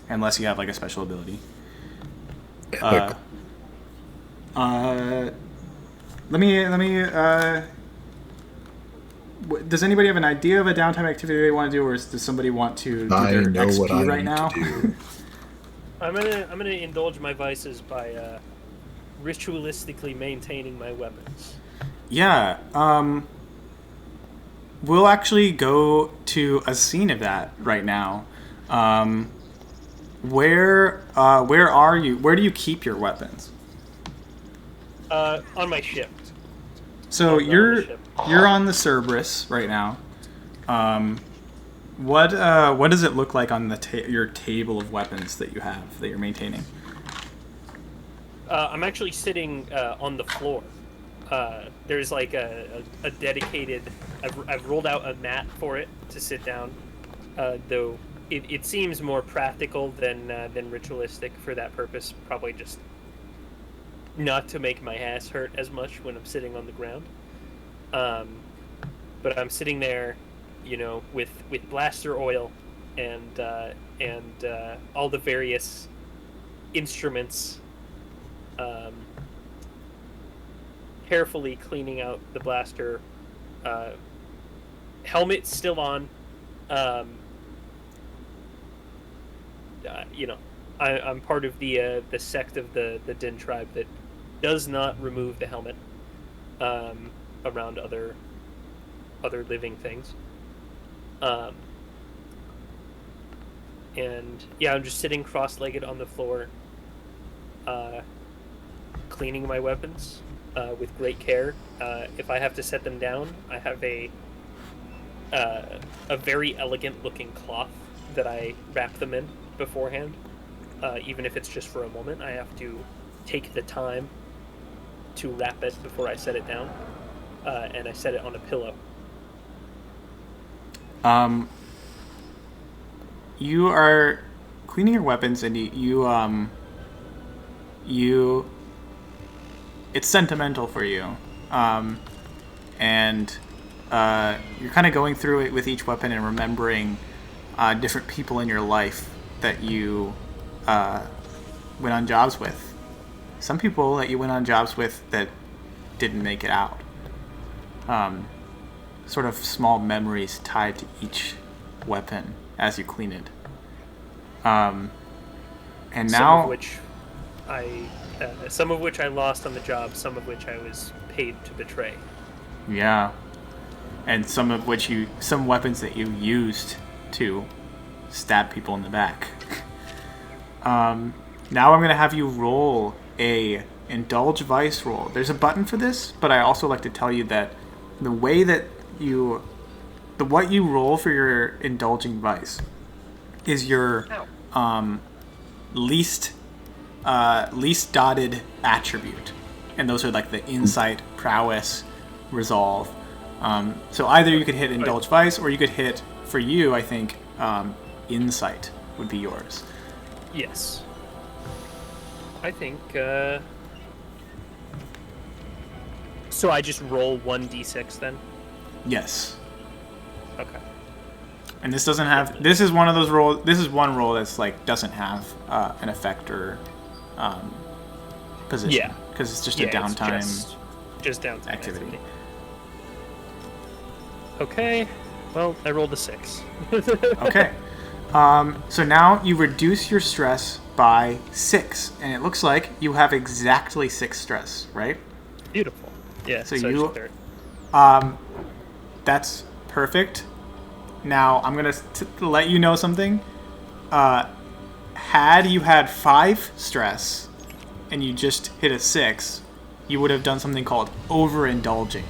unless you have like a special ability. Let me. Does anybody have an idea of a downtime activity they want to do, or does somebody want to do their XP right now? I'm gonna indulge my vices by ritualistically maintaining my weapons. Yeah. We'll actually go to a scene of that right now. Where are you? Where do you keep your weapons? On my ship. So you're on the Cerberus right now. What does it look like on the your table of weapons that you have that you're maintaining? I'm actually sitting on the floor. There's like a dedicated. I've rolled out a mat for it to sit down, though it seems more practical than ritualistic for that purpose. Probably just not to make my ass hurt as much when I'm sitting on the ground. But I'm sitting there, with blaster oil and all the various instruments, carefully cleaning out the blaster. Helmet still on. I'm part of the sect of the Din tribe that does not remove the helmet around other living things. And yeah, I'm just sitting cross-legged on the floor, cleaning my weapons with great care. If I have to set them down, I have a very elegant-looking cloth that I wrap them in beforehand. Even if it's just for a moment, I have to take the time to wrap it before I set it down, and I set it on a pillow. You are cleaning your weapons, and you it's sentimental for you, and you're kind of going through it with each weapon and remembering different people in your life that you went on jobs with. Some people that you went on jobs with that didn't make it out. Sort of small memories tied to each weapon as you clean it. And now, some of which I lost on the job, some of which I was paid to betray. Yeah, and some weapons that you used to stab people in the back. Now I'm gonna have you roll a indulge vice roll. There's a button for this, but I also like to tell you that the way that what you roll for your indulging vice is your least dotted attribute, and those are like the insight, prowess, resolve. So either you could hit indulge vice, or you could hit, for you, I think, insight would be yours. Yes. I think. So I just roll 1d6 then? Yes. Okay. And this doesn't have. This is one of those rolls. This is one roll that's like doesn't have an effect or position. Yeah. Because it's just a downtime. It's just downtime activity. Okay. Well, I rolled a 6. Okay. So now you reduce your stress by 6, and it looks like you have exactly 6 stress, right? Beautiful. Yeah. So you. That's perfect. Now, I'm going to let you know something. Had you had 5 stress and you just hit a 6, you would have done something called overindulging.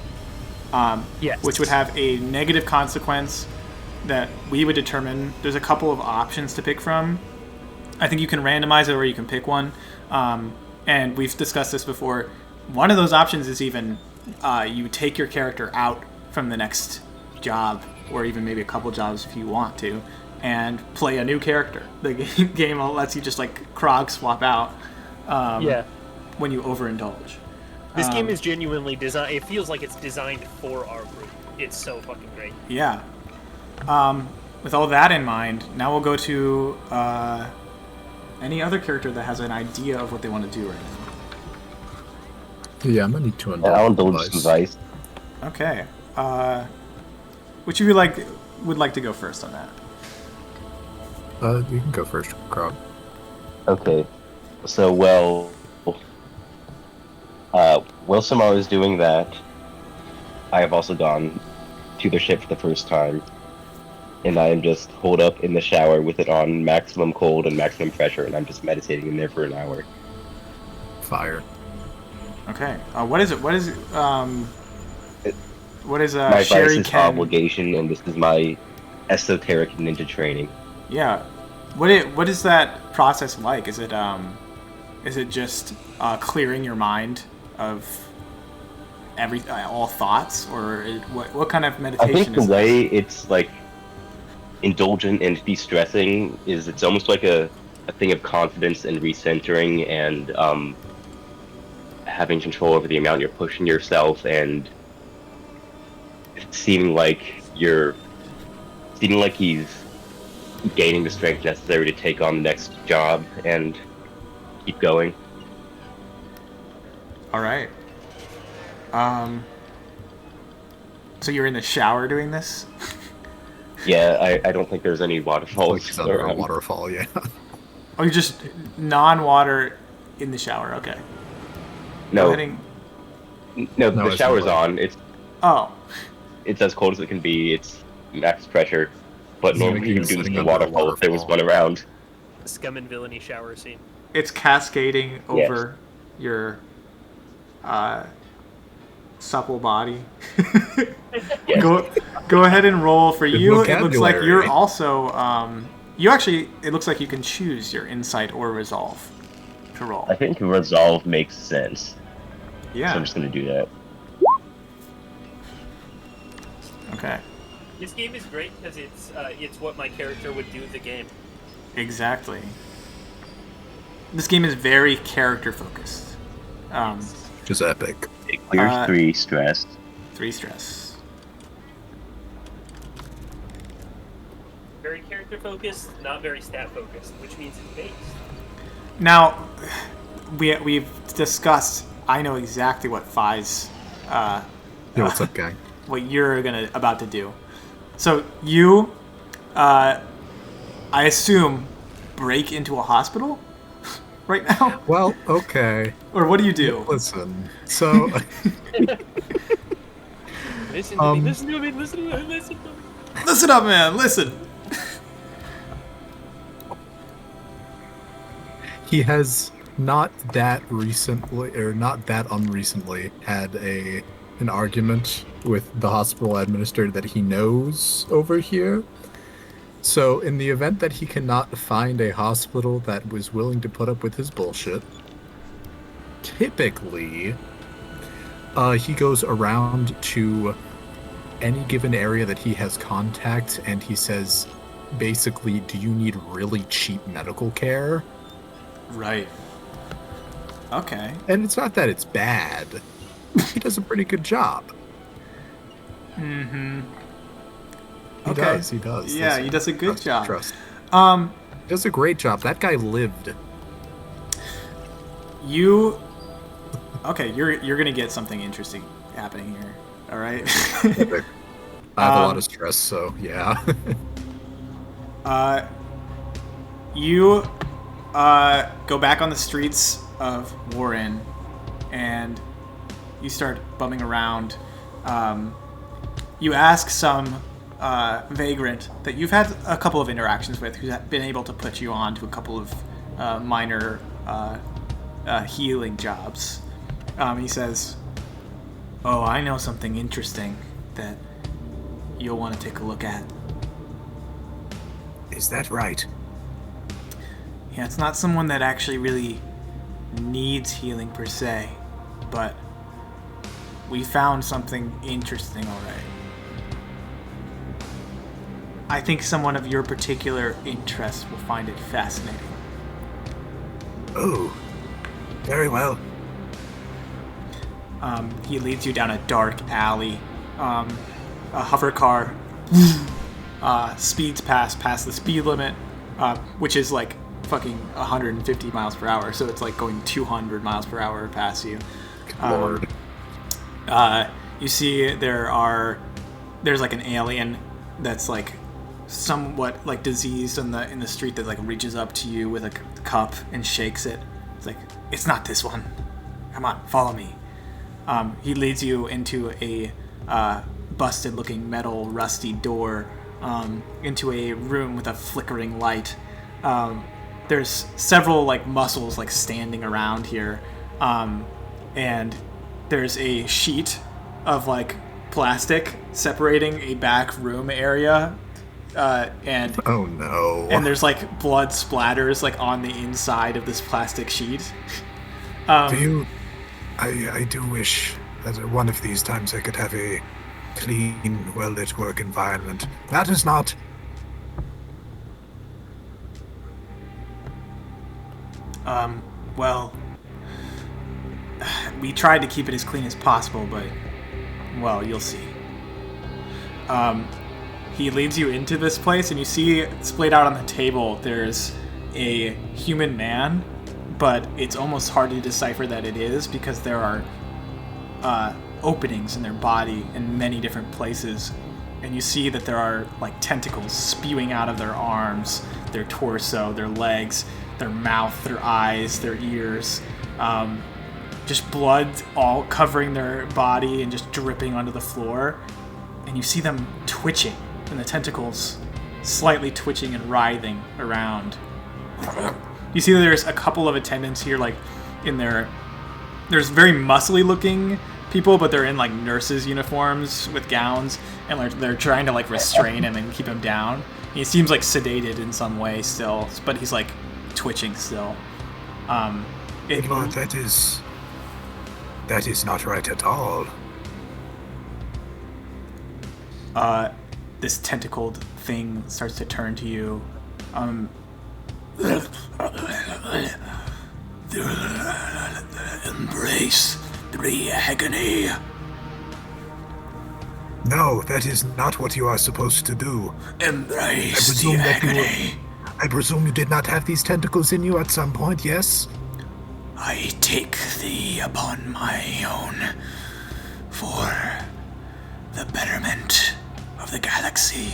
Yes. Which would have a negative consequence that we would determine. There's a couple of options to pick from. I think you can randomize it or you can pick one. And we've discussed this before. One of those options is even you take your character out from the next job, or even maybe a couple jobs if you want to, and play a new character. The game lets you just like Krog swap out when you overindulge. This game is genuinely designed. It feels like it's designed for our group. It's so fucking great. Yeah. With all that in mind, now we'll go to any other character that has an idea of what they want to do right now. Yeah, I'm gonna need to I'll indulge some vice. Okay. Which of you would like to go first on that? You can go first, Krog. Okay. So, while Samar is doing that, I have also gone to the ship for the first time. And I am just holed up in the shower with it on maximum cold and maximum pressure, and I'm just meditating in there for an hour. Fire. Okay. What is it? What is my Sherry vice is Ken? obligation, and this is my esoteric ninja training. Yeah. What is that process like? Is it just clearing your mind of all thoughts, or what kind of meditation I think the is way it's like indulgent and de-stressing is it's almost like a thing of confidence and recentering and having control over the amount you're pushing yourself and seeming like he's gaining the strength necessary to take on the next job and keep going. All right. So you're in the shower doing this? Yeah, I don't think there's any waterfalls Like it's under a around. waterfall, yeah. Oh, you're just non-water in the shower. Okay. No, Heading... no, No, the it's shower's not. on. Oh. It's as cold as it can be. It's max pressure. But So normally you're you would do this sitting in a under a waterfall if there was one waterfall. around. Scum and Villainy shower scene. It's cascading Yes. over your supple body. Yes. Go ahead and roll for Good you. It looks like you're vocabulary. also it looks like you can choose your insight or resolve to roll. I think resolve makes sense. So Yeah. I'm just gonna do that. Okay. This game is great because it's what my character would do the game. Exactly. This game is very character focused. Just epic. It clears 3 stress. 3 stress. Very character focused, not very stat focused, which means it's based. Now, we've discussed. I know exactly what Fi's Yo, what's up, gang? what you're about to do. So you, I assume, break into a hospital right now, Well, okay. or what do you do? Listen. So, Listen to me, listen to me, listen to me, listen to me. Listen up, man. Listen. he has not that recently, or not that unrecently, had an argument with the hospital administrator that he knows over here. So, in the event that he cannot find a hospital that was willing to put up with his bullshit, typically, he goes around to any given area that he has contact, and he says, basically, do you need really cheap medical care? Right. Okay. And it's not that it's bad. He does a pretty good job. Mm-hmm. He Okay. does. He does. Yeah, Listen, he does a good trust, job. Trust. Um, He does a great job. That guy lived. you. Okay, you're gonna get something interesting happening here. All right. I have a lot of stress, so yeah. You go back on the streets of Warren, and you start bumming around. You ask some vagrant that you've had a couple of interactions with, who's been able to put you on to a couple of minor healing jobs. He says, "Oh, I know something interesting that you'll want to take a look at." Is that right? Yeah, it's not someone that actually really needs healing per se, but we found something interesting already. I think someone of your particular interest will find it fascinating. Oh, very well. He leads you down a dark alley. A hover car speeds past the speed limit, which is like fucking 150 miles per hour. So it's like going 200 miles per hour past you. Lord. You see there's like an alien that's like somewhat like diseased in the street that like reaches up to you with a cup and shakes it. It's like, it's not this one. Come on, follow me. He leads you into a busted looking metal rusty door into a room with a flickering light. There's several like muscles like standing around here, and there's a sheet of like plastic separating a back room area, and Oh no. and there's like blood splatters like on the inside of this plastic sheet. I do wish that one of these times I could have a clean, well-lit work environment. That is not... Well, we tried to keep it as clean as possible, but, well, you'll see. He leads you into this place, and you see splayed out on the table, there's a human man, but it's almost hard to decipher that it is because there are openings in their body in many different places. And you see that there are like tentacles spewing out of their arms, their torso, their legs, their mouth, their eyes, their ears. Just blood all covering their body and just dripping onto the floor. And you see them twitching, and the tentacles slightly twitching and writhing around. You see that there's a couple of attendants here, like in there's very muscly looking people, but they're in like nurses' uniforms with gowns, and they're trying to like restrain him and keep him down. He seems like sedated in some way still, but he's like twitching still. Lord, that is not right at all. This tentacled thing starts to turn to you. Embrace the agony. No, that is not what you are supposed to do. Embrace the agony. I presume you did not have these tentacles in you at some point, yes? I take thee upon my own for the betterment of the galaxy.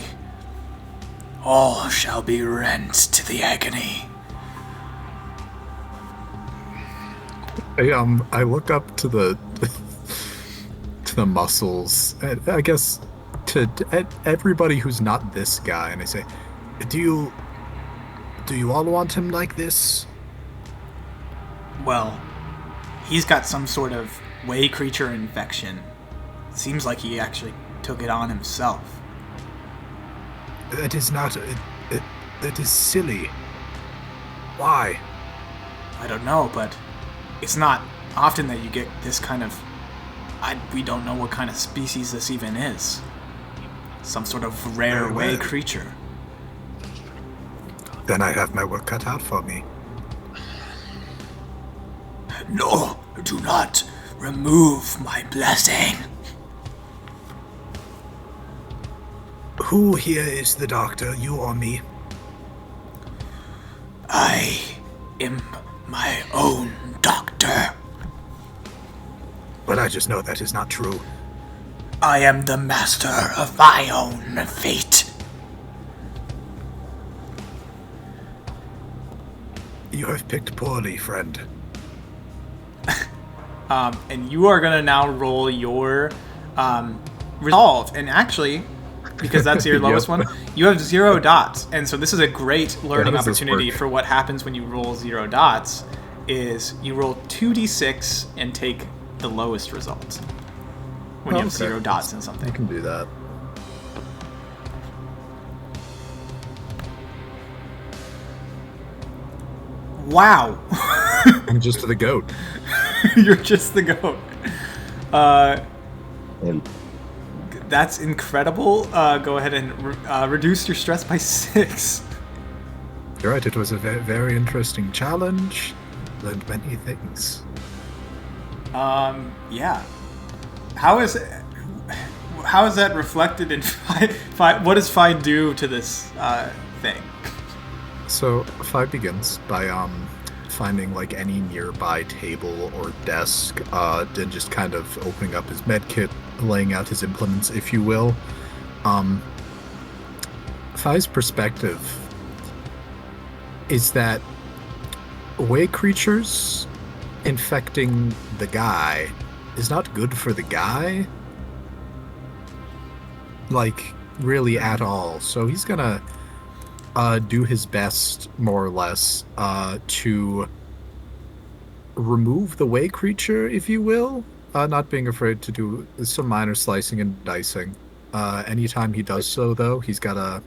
All shall be rent to the agony. I look up to the to the muscles, and I guess to everybody who's not this guy, and I say, do you all want him like this? Well, he's got some sort of way creature infection. Seems like he actually took it on himself. That is not... that is silly. Why? I don't know, but it's not often that you get this kind of... we don't know what kind of species this even is. Some sort of rare way creature. Then I have my work cut out for me. No, do not remove my blessing. Who here is the doctor, you or me? I am my own doctor. But I just know that is not true. I am the master of my own fate. You have picked poorly, friend. And you are gonna now roll your resolve. And actually, because that's your lowest one. You have 0 dots, and so this is a great learning does this opportunity work? for what happens when you roll 0 dots. Is you roll 2d6 and take the lowest result when you have Okay. 0 dots in I something. can do that. Wow, I'm just the goat. you're just the goat. And That's incredible. Go ahead and reduce your stress by 6. You're right. It was a very interesting challenge. Learned many things. Yeah. How is that reflected in what does Phi do to this thing? So Phi begins by finding like any nearby table or desk, then just kind of opening up his med kit, laying out his implements, if you will. Phi's perspective is that way creatures infecting the guy is not good for the guy. Like, really at all. So he's gonna do his best, more or less, to remove the way creature, if you will. Not being afraid to do some minor slicing and dicing. Anytime he does so, though, he's got a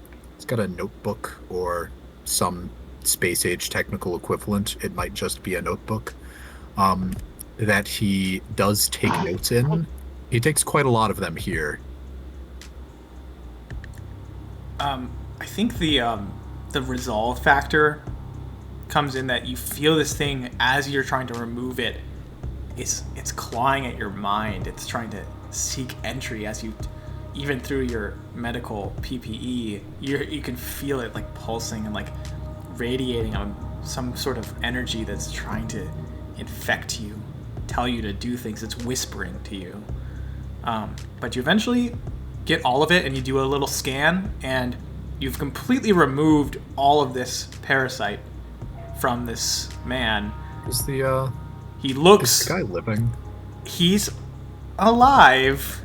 notebook or some space age technical equivalent. It might just be a notebook that he does take notes in. He takes quite a lot of them here. I think the resolve factor comes in that you feel this thing as you're trying to remove it. It's clawing at your mind. It's trying to seek entry as you, even through your medical PPE, you can feel it like pulsing and like radiating on some sort of energy that's trying to infect you, tell you to do things. It's whispering to you. But you eventually get all of it, and you do a little scan, and you've completely removed all of this parasite from this man. Is He this looks... guy living? He's alive,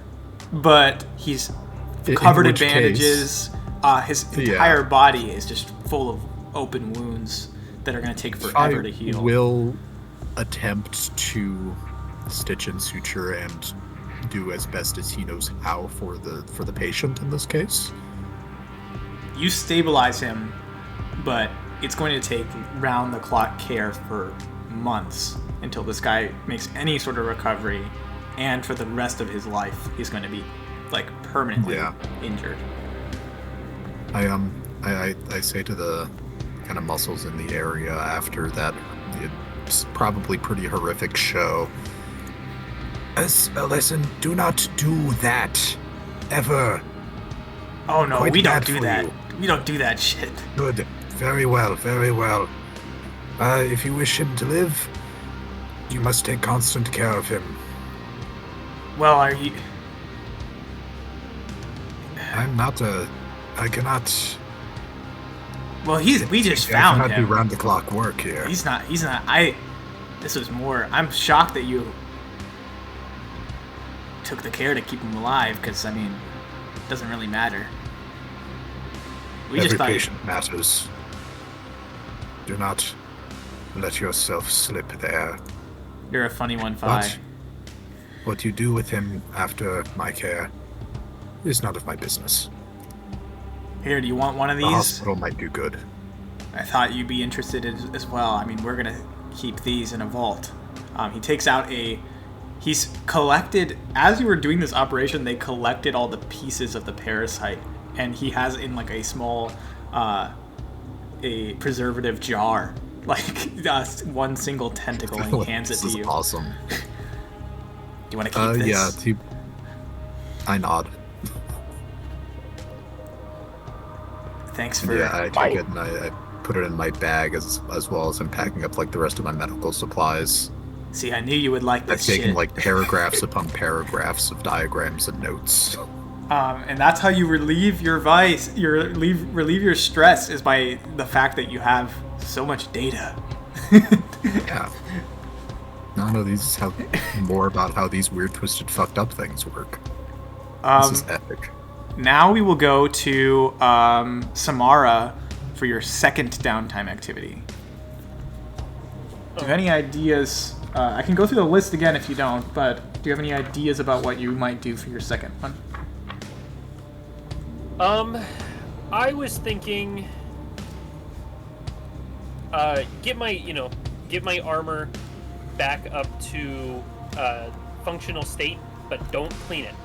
but he's In covered in which bandages. His Yeah. entire body is just full of open wounds that are going to take forever to heal. Will attempt to stitch and suture and do as best as he knows how for the patient in this case. You stabilize him, but it's going to take round-the-clock care for months until this guy makes any sort of recovery, and for the rest of his life, he's going to be like permanently injured. I say to the kind of muscles in the area after that, it's probably pretty horrific show. Listen, do not do that ever. Oh no, Quite we don't bad do for that. you. We don't do that shit. Good. Very well, very well. If you wish him to live, you must take constant care of him. Well, are you... I cannot. Well, we just I found cannot do him. round the clock work here. He's not, this was more, I'm shocked that you took the care to keep him alive, because, I mean, it doesn't really matter. We Every just thought... patient matters. Do not let yourself slip there. You're a funny one, Phi. What you do with him after my care is none of my business. Here, do you want one of The these? hospital might do good. I thought you'd be interested as well. I mean, we're going to keep these in a vault. He takes out he's collected, as you were doing this operation, they collected all the pieces of the parasite, and he has in like a small, a preservative jar, like one single tentacle, and he hands it This to is you. awesome. Do you want to keep this? Yeah, I nod. Thanks for... Yeah, I take it and I put it in my bag as well as I'm packing up like the rest of my medical supplies. See, I knew you would like I've this taken shit. like paragraphs upon paragraphs of diagrams and notes. And that's how you relieve your relieve your stress, is by the fact that you have so much data. Yeah. No, these is more about how these weird, twisted, fucked up things work. This is epic. now we will go to Samara for your second downtime activity. Do you have any ideas? I can go through the list again if you don't, but do you have any ideas about what you might do for your second one? I was thinking, get my armor back up to functional state, but don't clean it.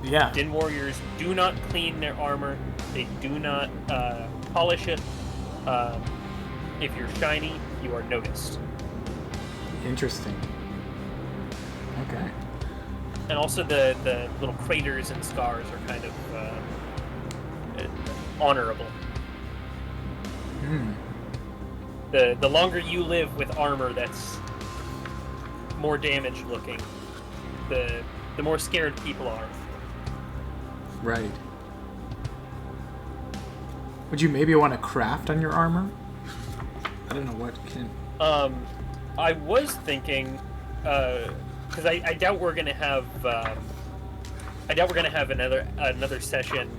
Yeah. Din warriors do not clean their armor. They do not polish it. If you're shiny, you are noticed. Interesting. Okay. And also the little craters and scars are kind of honorable. The longer you live with armor that's more damaged looking, the more scared people are. Right. Would you maybe want to craft on your armor? I don't know what can... I was thinking, because I doubt we're gonna have, another session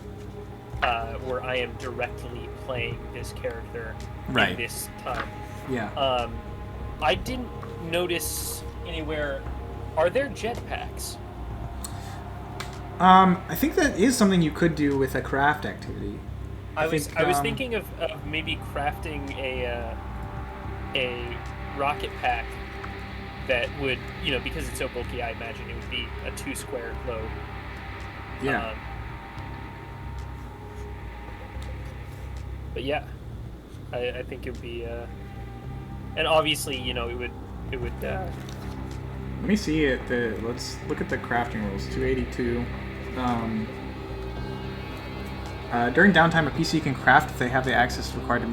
where I am directly playing this character Right. in this time. Yeah. I didn't notice anywhere. Are there jetpacks? I think that is something you could do with a craft activity. I was think, thinking of maybe crafting a rocket pack that would, because it's so bulky, I imagine it would be a 2 square load. Yeah. But yeah, I think it would be, and obviously, it would. Let me see it. Let's look at the crafting rules. 282. During downtime, a PC can craft if they have the access to required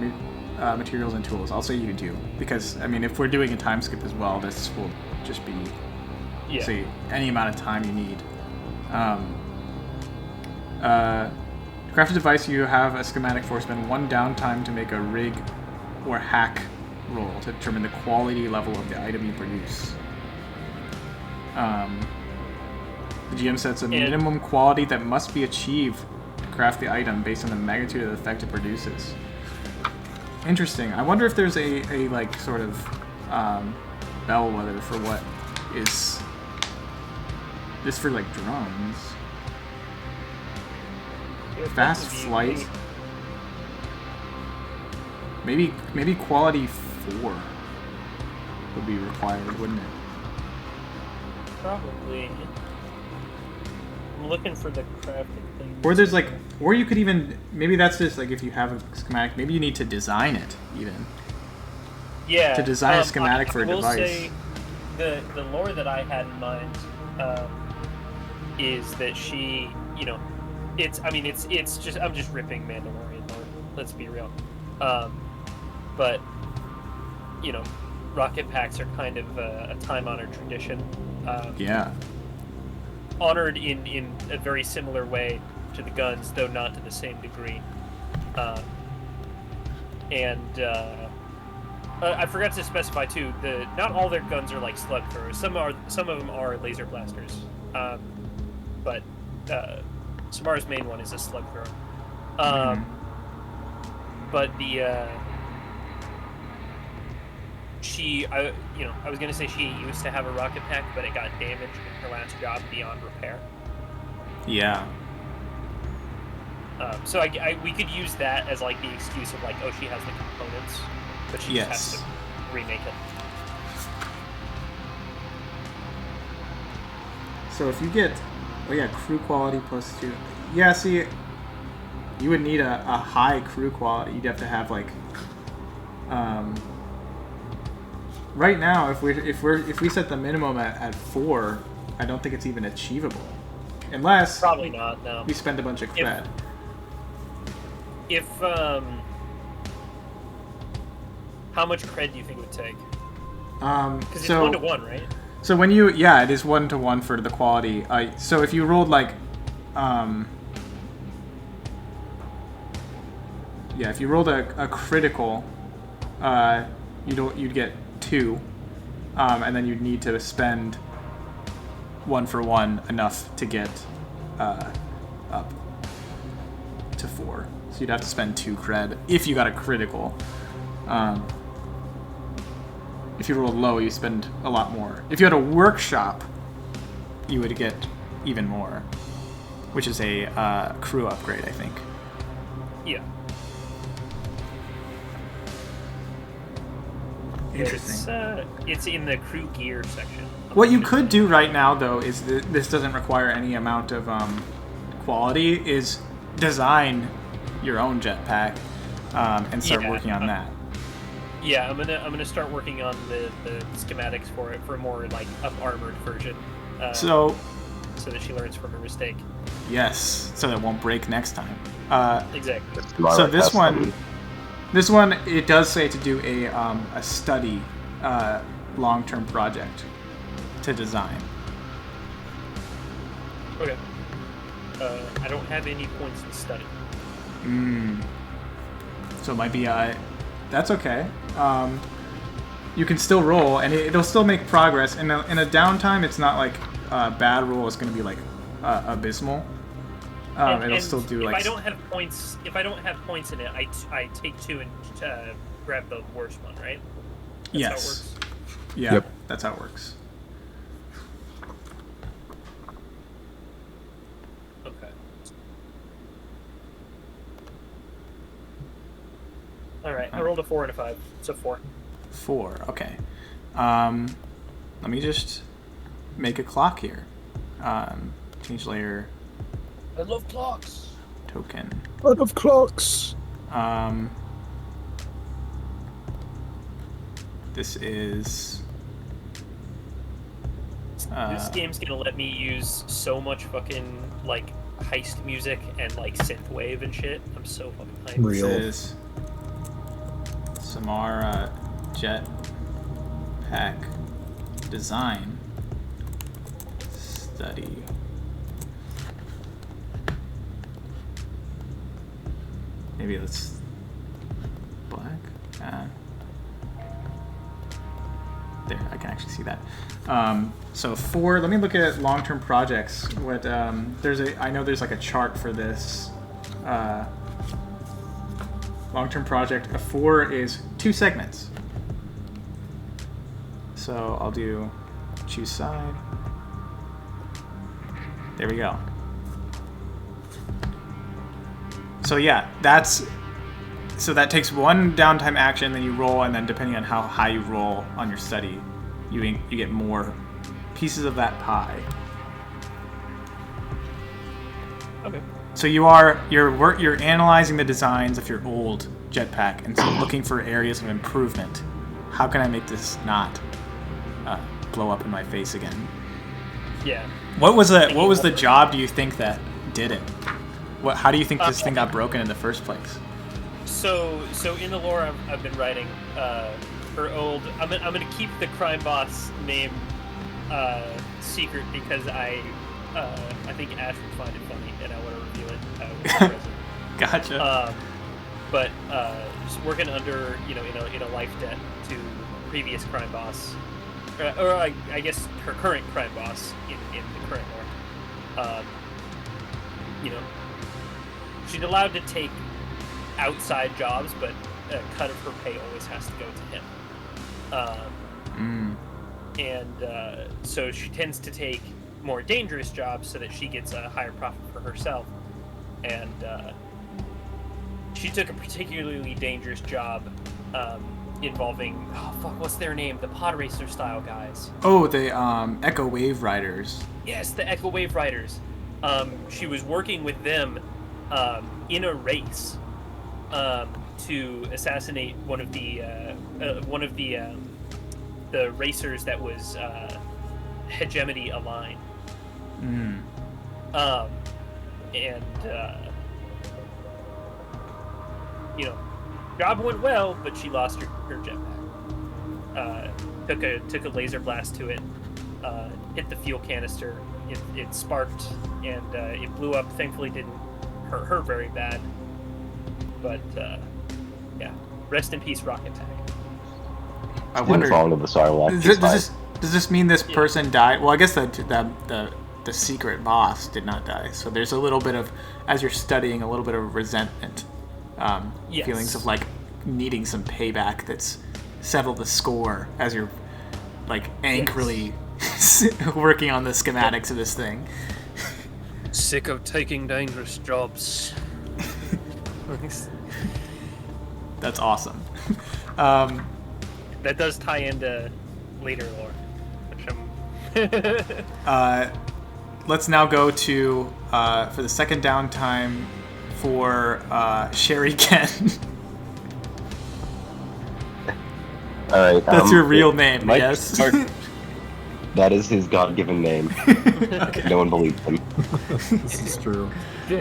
materials and tools. I'll say you do, because I mean, if we're doing a time skip as well, this will just be say any amount of time you need. Craft a device you have a schematic for. Spend 1 downtime to make a rig or hack roll to determine the quality level of the item you produce. The GM sets a minimum quality that must be achieved to craft the item based on the magnitude of the effect it produces. Interesting. I wonder if there's a like sort of bellwether for what is this for, like drones. Fast flight. Maybe quality 4 would be required, wouldn't it? Probably. I'm looking for the crafting thing. Or there's like, or you could even, maybe that's just like if you have a schematic, maybe you need to design it even. Yeah. To design a schematic for a device. I will say the lore that I had in mind is that she, it's just, I'm just ripping Mandalorian lore, let's be real. But, rocket packs are kind of a time-honored tradition. Yeah. Honored in a very similar way to the guns, though not to the same degree. I forgot to specify too. Not all their guns are like slug throwers. Some of them are laser blasters. But Samara's main one is a slug thrower. But I was gonna say she used to have a rocket pack, but it got damaged in her last job beyond repair. Yeah. So we could use that as like the excuse of like, oh, she has the components, but she just has to remake it. So if you get, crew quality +2. Yeah, see, you would need a high crew quality. You'd have to have like, right now, if we set the minimum at 4, I don't think it's even achievable, unless probably not. No. We spend a bunch of cred. How much cred do you think it would take? Because it's so 1-to-1, right? So when you, it is 1-to-1 for the quality. So if you rolled like, if you rolled a critical, you'd get 2, and then you'd need to spend 1 for 1 enough to get up. to 4. So you'd have to spend 2 cred if you got a critical. If you rolled low, you spend a lot more. If you had a workshop, you would get even more, which is a crew upgrade, I think. Yeah. Interesting. It's in the crew gear section. What you could do right now, though, is this doesn't require any amount of quality, is design your own jetpack and start working on that. Yeah, I'm gonna start working on the schematics for it for a more like up armored version. So that she learns from her mistake. Yes, so it won't break next time. Exactly. So this one, it does say to do a study, long-term project to design. Okay. I don't have any points in study. So it might be that's okay. You can still roll, and it'll still make progress. In a downtime, it's not like a bad roll is going to be like abysmal. It'll still do like. If I don't have points in it, I take 2 and grab the worst one, right? That's yes. How it works? Yeah. Yep. That's how it works. Okay. All right. I rolled a 4 and a 5, so 4. 4. Okay. Let me just make a clock here. Change layer. I love clocks. Token. I love clocks. This is. This game's gonna let me use so much fucking like heist music and like synthwave and shit. I'm so fucking hyped. Real. This is Samara Jetpack Design Study. Maybe it's black. There, I can actually see that. So 4. Let me look at long-term projects. What I know there's like a chart for this. Long-term project. A 4 is 2 segments. So I'll do choose side. There we go. So yeah, so that takes 1 downtime action, then you roll, and then depending on how high you roll on your study, you get more pieces of that pie. Okay. So you're analyzing the designs of your old jetpack and so looking for areas of improvement. How can I make this not blow up in my face again? Yeah. What was the job, do you think, that did it? How do you think this thing got broken in the first place? So in the lore I've been writing, her old. I'm gonna keep the crime boss name secret because I think Ash would find it funny and I want to reveal it. Gotcha. But just working under in a life debt to previous crime boss, or I guess her current crime boss in the current lore. She's allowed to take outside jobs, but a cut of her pay always has to go to him. And so she tends to take more dangerous jobs so that she gets a higher profit for herself. And she took a particularly dangerous job involving, what's their name? The pod racer style guys. Oh, the Echo Wave Riders. Yes, the Echo Wave Riders. She was working with them in a race to assassinate one of the racers that was hegemony aligned. Job went well, but she lost her jetpack. Took a laser blast to it, hit the fuel canister. It sparked and it blew up. Thankfully, didn't hurt her very bad. But yeah, rest in peace, Rocket Tag. I wonder. Song of the Sarlacc. Does this mean this person died? Well, I guess the the secret boss did not die. So there's a little bit of, as you're studying, a little bit of resentment, Yes. feelings of like needing some payback that's settled the score as you're like angrily working on the schematics of this thing. Sick of taking dangerous jobs. That's awesome. That does tie into later lore, which I'm... Let's now go to for the second downtime for Sherry Ken. All right. That's your real name, Mike yes? Stark- that is his God-given name. Okay. No one believes him. This is true.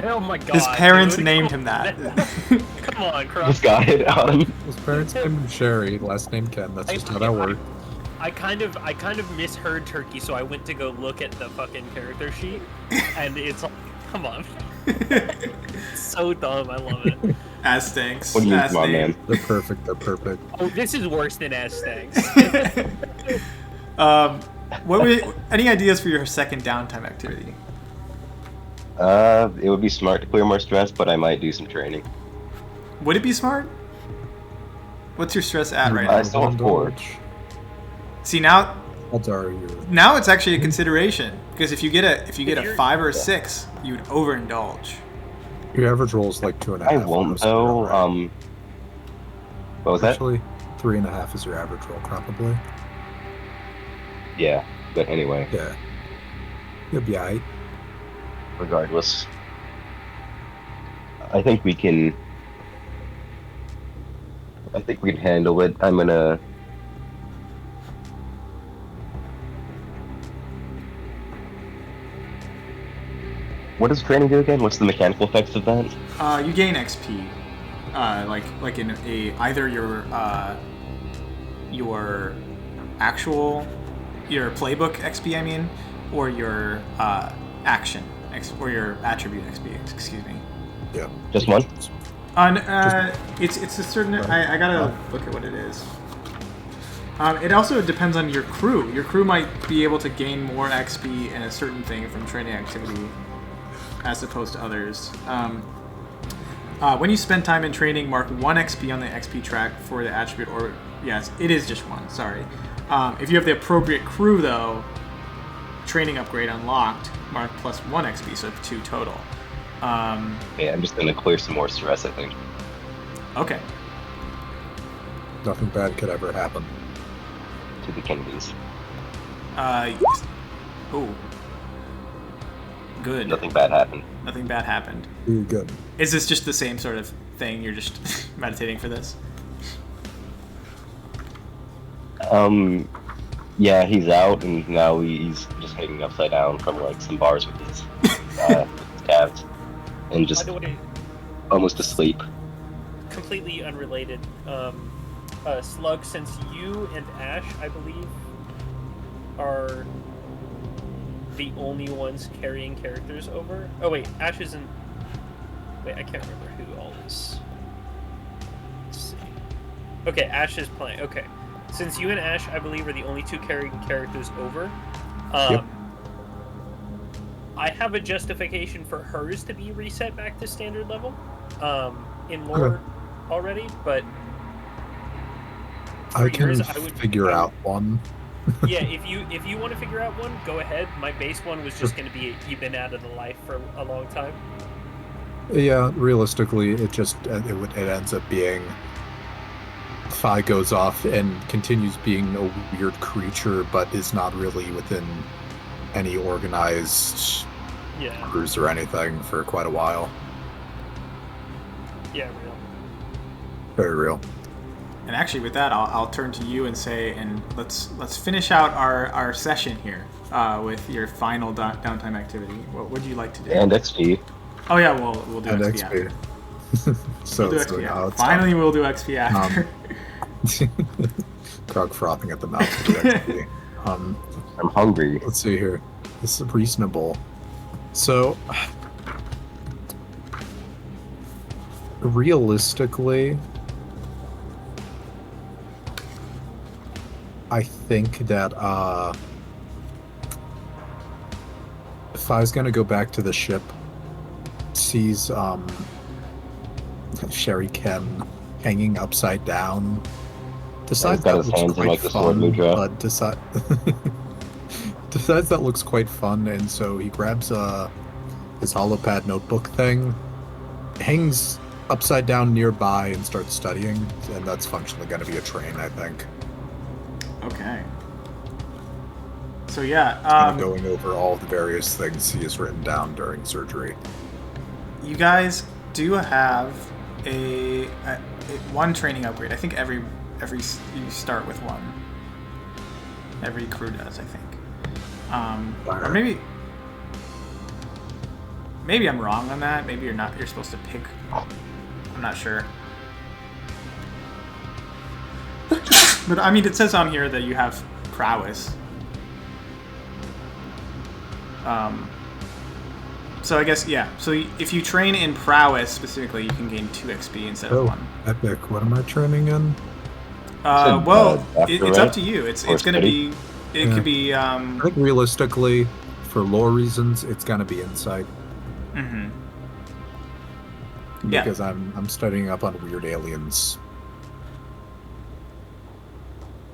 Oh my god. His parents dude. named him that. Come on, Croc. Just got it. His parents named him Sherry, last name Ken. That's just how that worked. I kind of misheard Turkey, so I went to go look at the fucking character sheet, and it's like, come on. It's so dumb, I love it. As thanks. What do you mean, As come on, name. man? They're perfect. They're perfect. Oh, this is worse than S thanks. Any ideas for your second downtime activity? It would be smart to clear more stress, but I might do some training. Would it be smart? What's your stress at right I now? still have 4. See now Odds are you. now it's actually a consideration because if you get a you're- 5 or a 6, you'd overindulge. Your average roll is like 2.5. I won't though. Right? What was that? Actually, 3.5 is your average roll, probably. Yeah, but anyway, Yeah. You'll be alright. regardless, I think we can. I think we can handle it. I'm gonna. What does training do again? What's the mechanical effects of that? You gain XP, like in either your actual your playbook XP, I mean, or your action or your attribute XP. Excuse me. Yeah. Just one? On it's a certain. I gotta look at what it is. It also depends on your crew. Your crew might be able to gain more XP in a certain thing from training activity, as opposed to others. When you spend time in training, mark 1 XP on the XP track for the attribute, or yes, it is just 1. Sorry. If you have the appropriate crew, though, training upgrade unlocked, mark plus 1 XP, so 2 total. Yeah, I'm just gonna clear some more stress, I think. Okay. Nothing bad could ever happen. To the Kennedys. Oh. Good. Nothing bad happened. Nothing bad happened. Ooh, good. Is this just the same sort of thing? You're just meditating for this? Yeah, he's out, and now he's just hanging upside down from like some bars with his calves, and By just the way, almost asleep. completely unrelated. Slug, since you and Ash, I believe, are the only ones carrying characters over. Oh wait, Ash isn't. Wait, I can't remember who all is. Let's see. Okay, Ash is playing. Okay, since you and Ash, I believe, are the only 2 carrying characters over. Yep. I have a justification for hers to be reset back to standard level. In lore already, but I for can yours, I would figure out one. Yeah, if you want to figure out one, go ahead. My base one was just going to be you've been out of the life for a long time. Yeah, realistically, it ends up being Phi goes off and continues being a weird creature, but is not really within any organized Yeah, crews or anything for quite a while. yeah, real. Very real. And actually, with that, I'll turn to you and say, and let's finish out our session here with your final downtime activity. What would you like to do? And XP. Oh yeah, we'll do And XP after. XP. So, We'll do so XP now after. it's Finally, we'll do XP after. Krog frothing at the mouth to do XP. I'm hungry. Let's see here. This is reasonable. So, realistically, I think that Fi's gonna go back to the ship. Sees Sherry Ken hanging upside down. Decides got that his looks hands in, quite like, the sword fun, mudra. but decides that looks quite fun, and so he grabs his holopad notebook thing, hangs upside down nearby, and starts studying. And that's functionally going to be a train, I think. Okay. So yeah, Kind of going over all the various things he has written down during surgery. you guys do have a one training upgrade. I think every you start with one. Every crew does, I think. Or maybe I'm wrong on that. Maybe you're not. You're supposed to pick. I'm not sure. But I mean, it says on here that you have prowess. So I guess, yeah. So if you train in prowess specifically, you can gain 2 XP instead of 1. Epic. What am I training in? Well, it's right? up to you. It's going to be. It could be. I think realistically, for lore reasons, it's gonna be insight. Mm-hmm. Yeah. Because I'm studying up on weird aliens.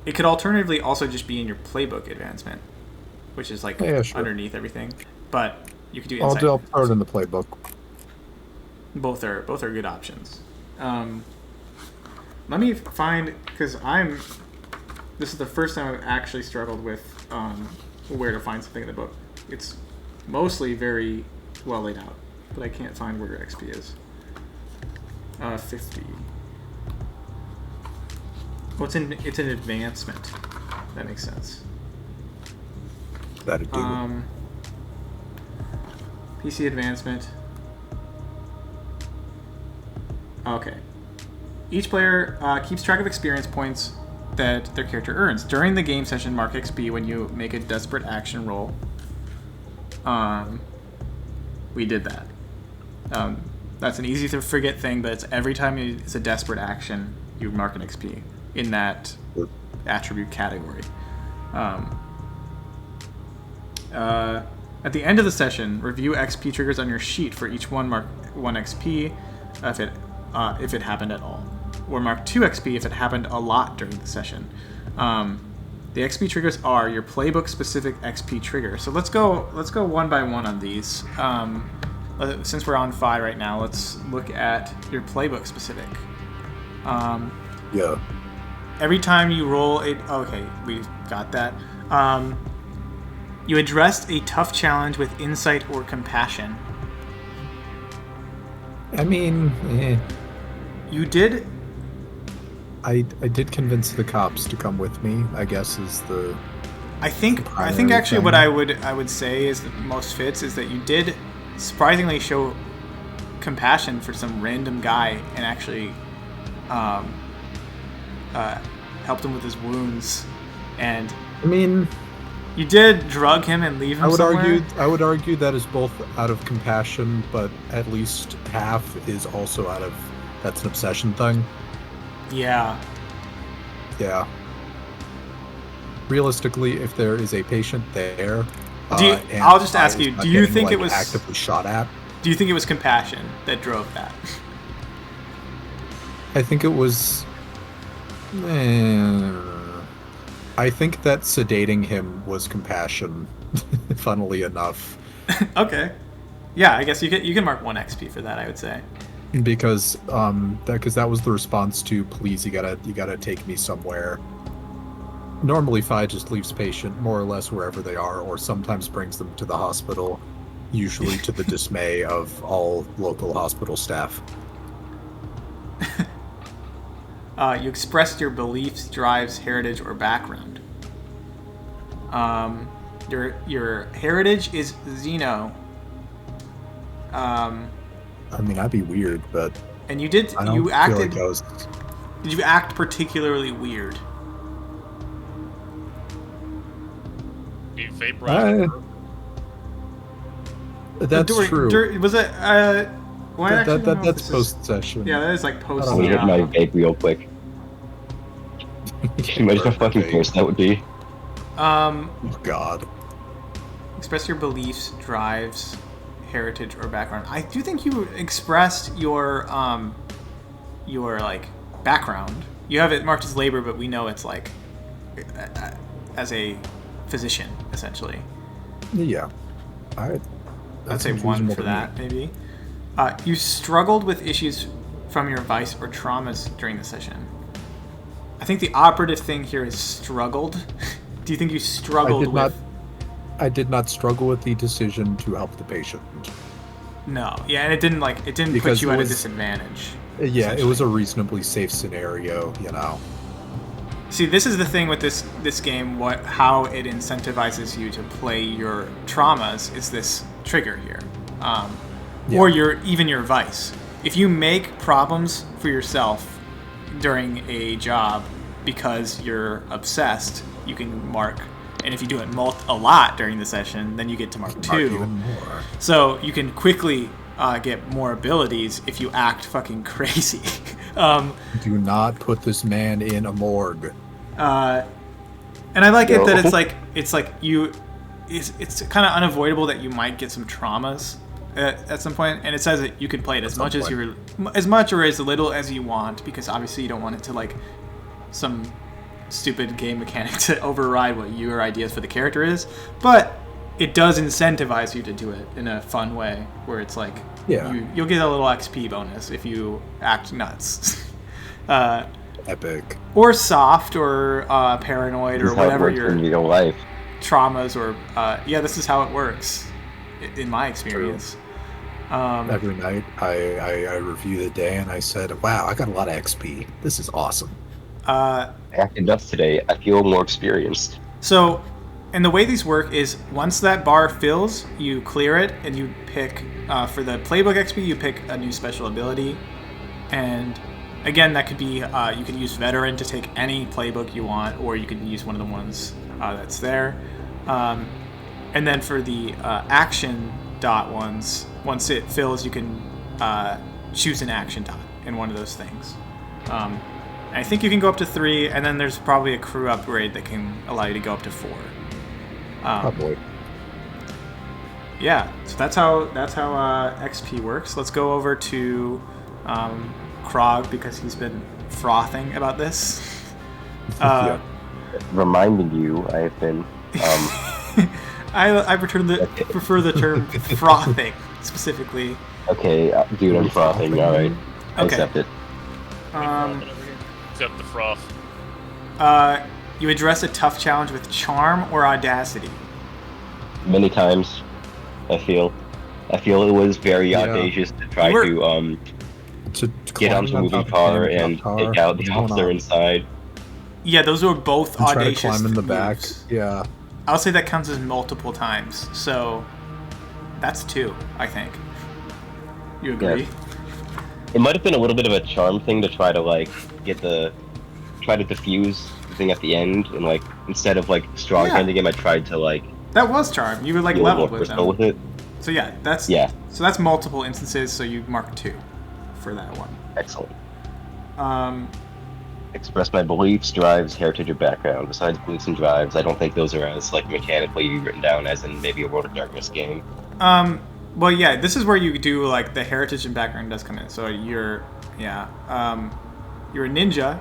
It could alternatively also just be in your playbook advancement, which is like sure. underneath everything. But you could do insight. I'll throw it in the playbook. Both are good options. Let me find, because this is the first time I've actually struggled with where to find something in the book. It's mostly very well laid out, but I can't find where XP is. 50. Well, it's an advancement. That makes sense. That'd do. PC advancement. Okay. Each player keeps track of experience points that their character earns. During the game session, mark XP when you make a desperate action roll. We did that. That's an easy to forget thing, but it's every time it's a desperate action, you mark an XP in that attribute category. At the end of the session, review XP triggers on your sheet. For each one, mark 1 XP if it happened at all, or mark 2 XP if it happened a lot during the session. The XP triggers are your playbook specific XP trigger. So let's go one by one on these. Since we're on Phi right now, let's look at your playbook specific. Yeah. Every time you roll it, okay, we got that. You addressed a tough challenge with insight or compassion. I mean, You did. I did convince the cops to come with me, I guess is the... I think primary actually thing. what I would say is that most fits is that you did surprisingly show compassion for some random guy and actually helped him with his wounds, and I mean, you did drug him and leave him somewhere. I would argue that is both out of compassion, but at least half is also out of... That's an obsession thing. Yeah. Yeah. Realistically, if there is a patient there, and I'll just I ask was you: not do you getting, think like, it was actively shot at? Do you think it was compassion that drove that? I think it was. I think that sedating him was compassion. Funnily enough, Okay. Yeah, I guess you can mark 1 XP for that, I would say. because that was the response to please, you gotta take me somewhere. Normally, Phi just leaves patient more or less wherever they are, or sometimes brings them to the hospital, usually to the dismay of all local hospital staff. You expressed your beliefs, drives, heritage, or background. Your heritage is Xeno. I mean, I'd be weird, but And you did. I don't You feel acted. like I was. Did you act particularly weird? You vaporize. That's true. Was it? Well, I actually don't know if That's this is- post session. Yeah, that is like post. Let me hit my vape real quick. Imagine how fucking gross that would be. Oh God. Express your beliefs, drives, heritage, or background. I do think you expressed your like background. You have it marked as labor, but we know it's like as a physician, essentially. Yeah. I'd say 1 for that, maybe. You struggled with issues from your vice or traumas during the session. I think the operative thing here is struggled. Do you think you struggled with... I did not struggle with the decision to help the patient. No. Yeah, and it didn't Because put you it at a was- disadvantage. Yeah, it was a reasonably safe scenario, you know. See, this is the thing with this game. How it incentivizes you to play your traumas is this trigger here, or even your vice. If you make problems for yourself during a job because you're obsessed, you can mark. And if you do it a lot during the session, then you get to mark 2. Even more. So you can quickly get more abilities if you act fucking crazy. Do not put this man in a morgue. And I like it that it's kind of unavoidable that you might get some traumas at some point, and it says that you can play it as much or as little as you want, because obviously you don't want it to like some stupid game mechanic to override what your ideas for the character is, but it does incentivize you to do it in a fun way where it's like you'll get a little XP bonus if you act nuts. Epic. Or soft, or paranoid, or whatever your in real life. traumas, or this is how it works, in my experience. Every night I review the day and I said, wow, I got a lot of XP. This is awesome. I acted nuts today. I feel more experienced. So, and the way these work is once that bar fills, you clear it, and you pick, for the playbook XP, you pick a new special ability. And again, that could be, you could use Veteran to take any playbook you want, or you could use one of the ones that's there. And then for the action dot ones, once it fills, you can choose an action dot in one of those things. And I think you can go up to 3, and then there's probably a crew upgrade that can allow you to go up to 4. Probably. Yeah, so that's how XP works. Let's go over to Krog, because he's been frothing about this. Reminding you, I have been. I prefer the term frothing specifically. Okay, dude, I'm frothing. All right, I Okay. accept it. Except the froth. You address a tough challenge with charm or audacity. Many times, I feel it was very audacious to try To get onto a moving car and take out the officer inside. Yeah, those were both and try to audacious climb in the back. moves. Yeah. I'll say that counts as multiple times. So that's 2, I think. You agree? Yeah. It might have been a little bit of a charm thing to try to like try to defuse the thing at the end, and like instead of like strong handing him, I tried to like That was charm. You were like be a little leveled more with personal them. with it. So yeah, that's multiple instances. So you mark 2 for that one. Excellent. Um, Express my beliefs, drives, heritage, or background. Besides beliefs and drives, I don't think those are as like mechanically written down as in maybe a World of Darkness game. well, yeah, this is where you do like the heritage and background does come in. So you're a ninja.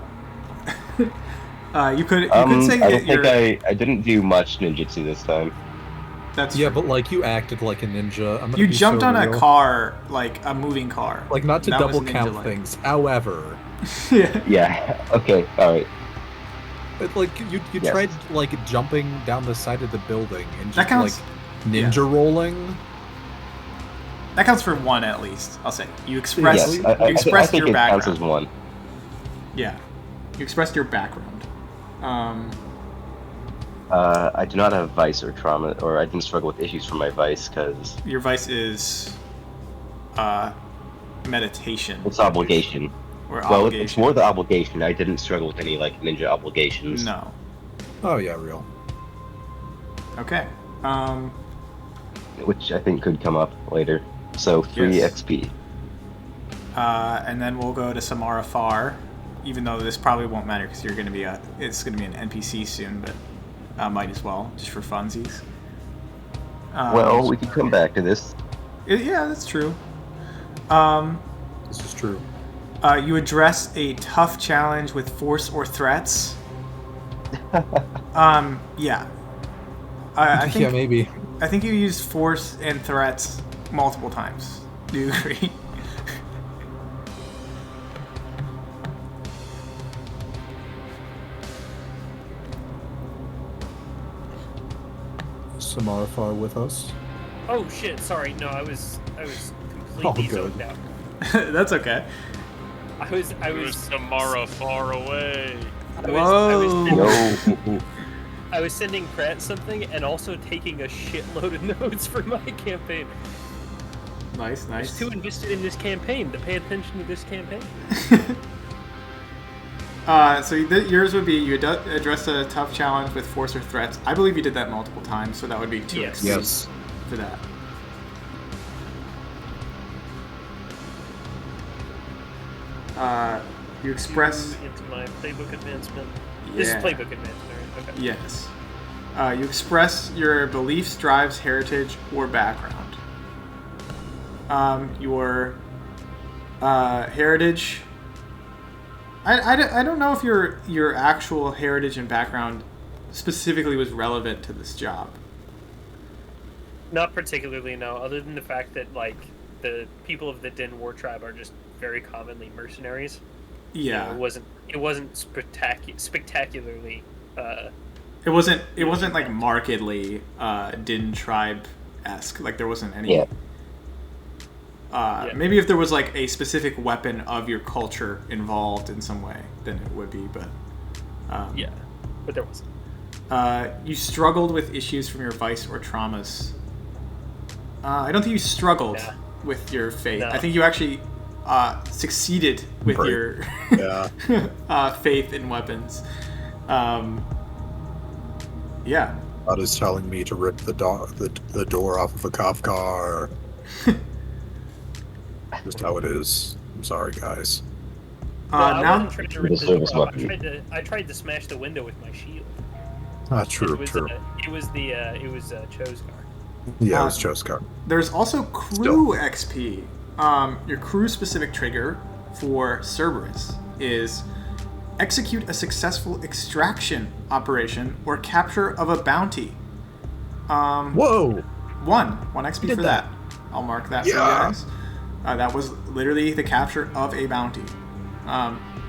You could say I don't think I didn't do much ninjutsu this time. That's Yeah, but like you acted like a ninja. I'm gonna you be jumped so on a real. car, like a moving car. Like, not to That was double count ninja-like. things. However, Yeah. Yeah. Okay. All right. but, like you Yes. tried like jumping down the side of the building and That just counts. like ninja rolling. That counts for 1 at least. I'll say you expressed Yes. I expressed think your it counts background. as 1. Yeah, you expressed your background. I do not have vice or trauma, or I didn't struggle with issues from my vice because Your vice is meditation. it's obligation. Or Well, obligation. it's more the obligation. I didn't struggle with any like ninja obligations. No. Oh yeah, real. Okay. Which I think could come up later. So 3 Yes. XP. And then we'll go to Samara Far, even though this probably won't matter because it's going to be an NPC soon, but might as well just for funsies. Well, we could come back to this. Yeah, that's true. This is true. You address a tough challenge with force or threats. Yeah. I think, yeah, maybe. I think you used force and threats multiple times. Do you agree? Samarafar with us. Oh shit! Sorry, no, I was completely Oh, good. zoned out. That's okay. I was Who's Samara far away? Whoa. I was sending Pratt something and also taking a shitload of notes for my campaign. Nice, I was nice. too invested in this campaign to pay attention to this campaign. So yours would be you address a tough challenge with force or threats. I believe you did that multiple times, so that would be 2 Yes. XP Yes. for that. You express... into my playbook advancement. This is Yeah. playbook advancement, right? Okay. Yes. You express your beliefs, drives, heritage, or background. Your heritage... I don't know if your actual heritage and background specifically was relevant to this job. Not particularly, no. Other than the fact that like the people of the Din War tribe are just very commonly mercenaries. Yeah. You know, it wasn't spectacularly. It wasn't like markedly Din tribe esque. Like there wasn't any. Yeah. Maybe if there was like a specific weapon of your culture involved in some way, then it would be. But Yeah, but there wasn't. you struggled with issues from your vice or traumas. I don't think you struggled Nah. with your faith. No. I think you actually succeeded with Right. your Yeah. faith in weapons. Yeah. God is telling me to rip the door off of a cop car. Just how it is. I'm sorry, guys. Well, I Now, wasn't trying to rip The the service door off. weapon. I tried to smash the window with my shield. Ah, true, It was true. it was Cho's car. Yeah, it was Joe's car. there's also crew XP. Your crew specific trigger for Cerberus is execute a successful extraction operation or capture of a bounty. Whoa! One XP Did for that. that. I'll mark that for you Yeah. guys. That was literally the capture of a bounty.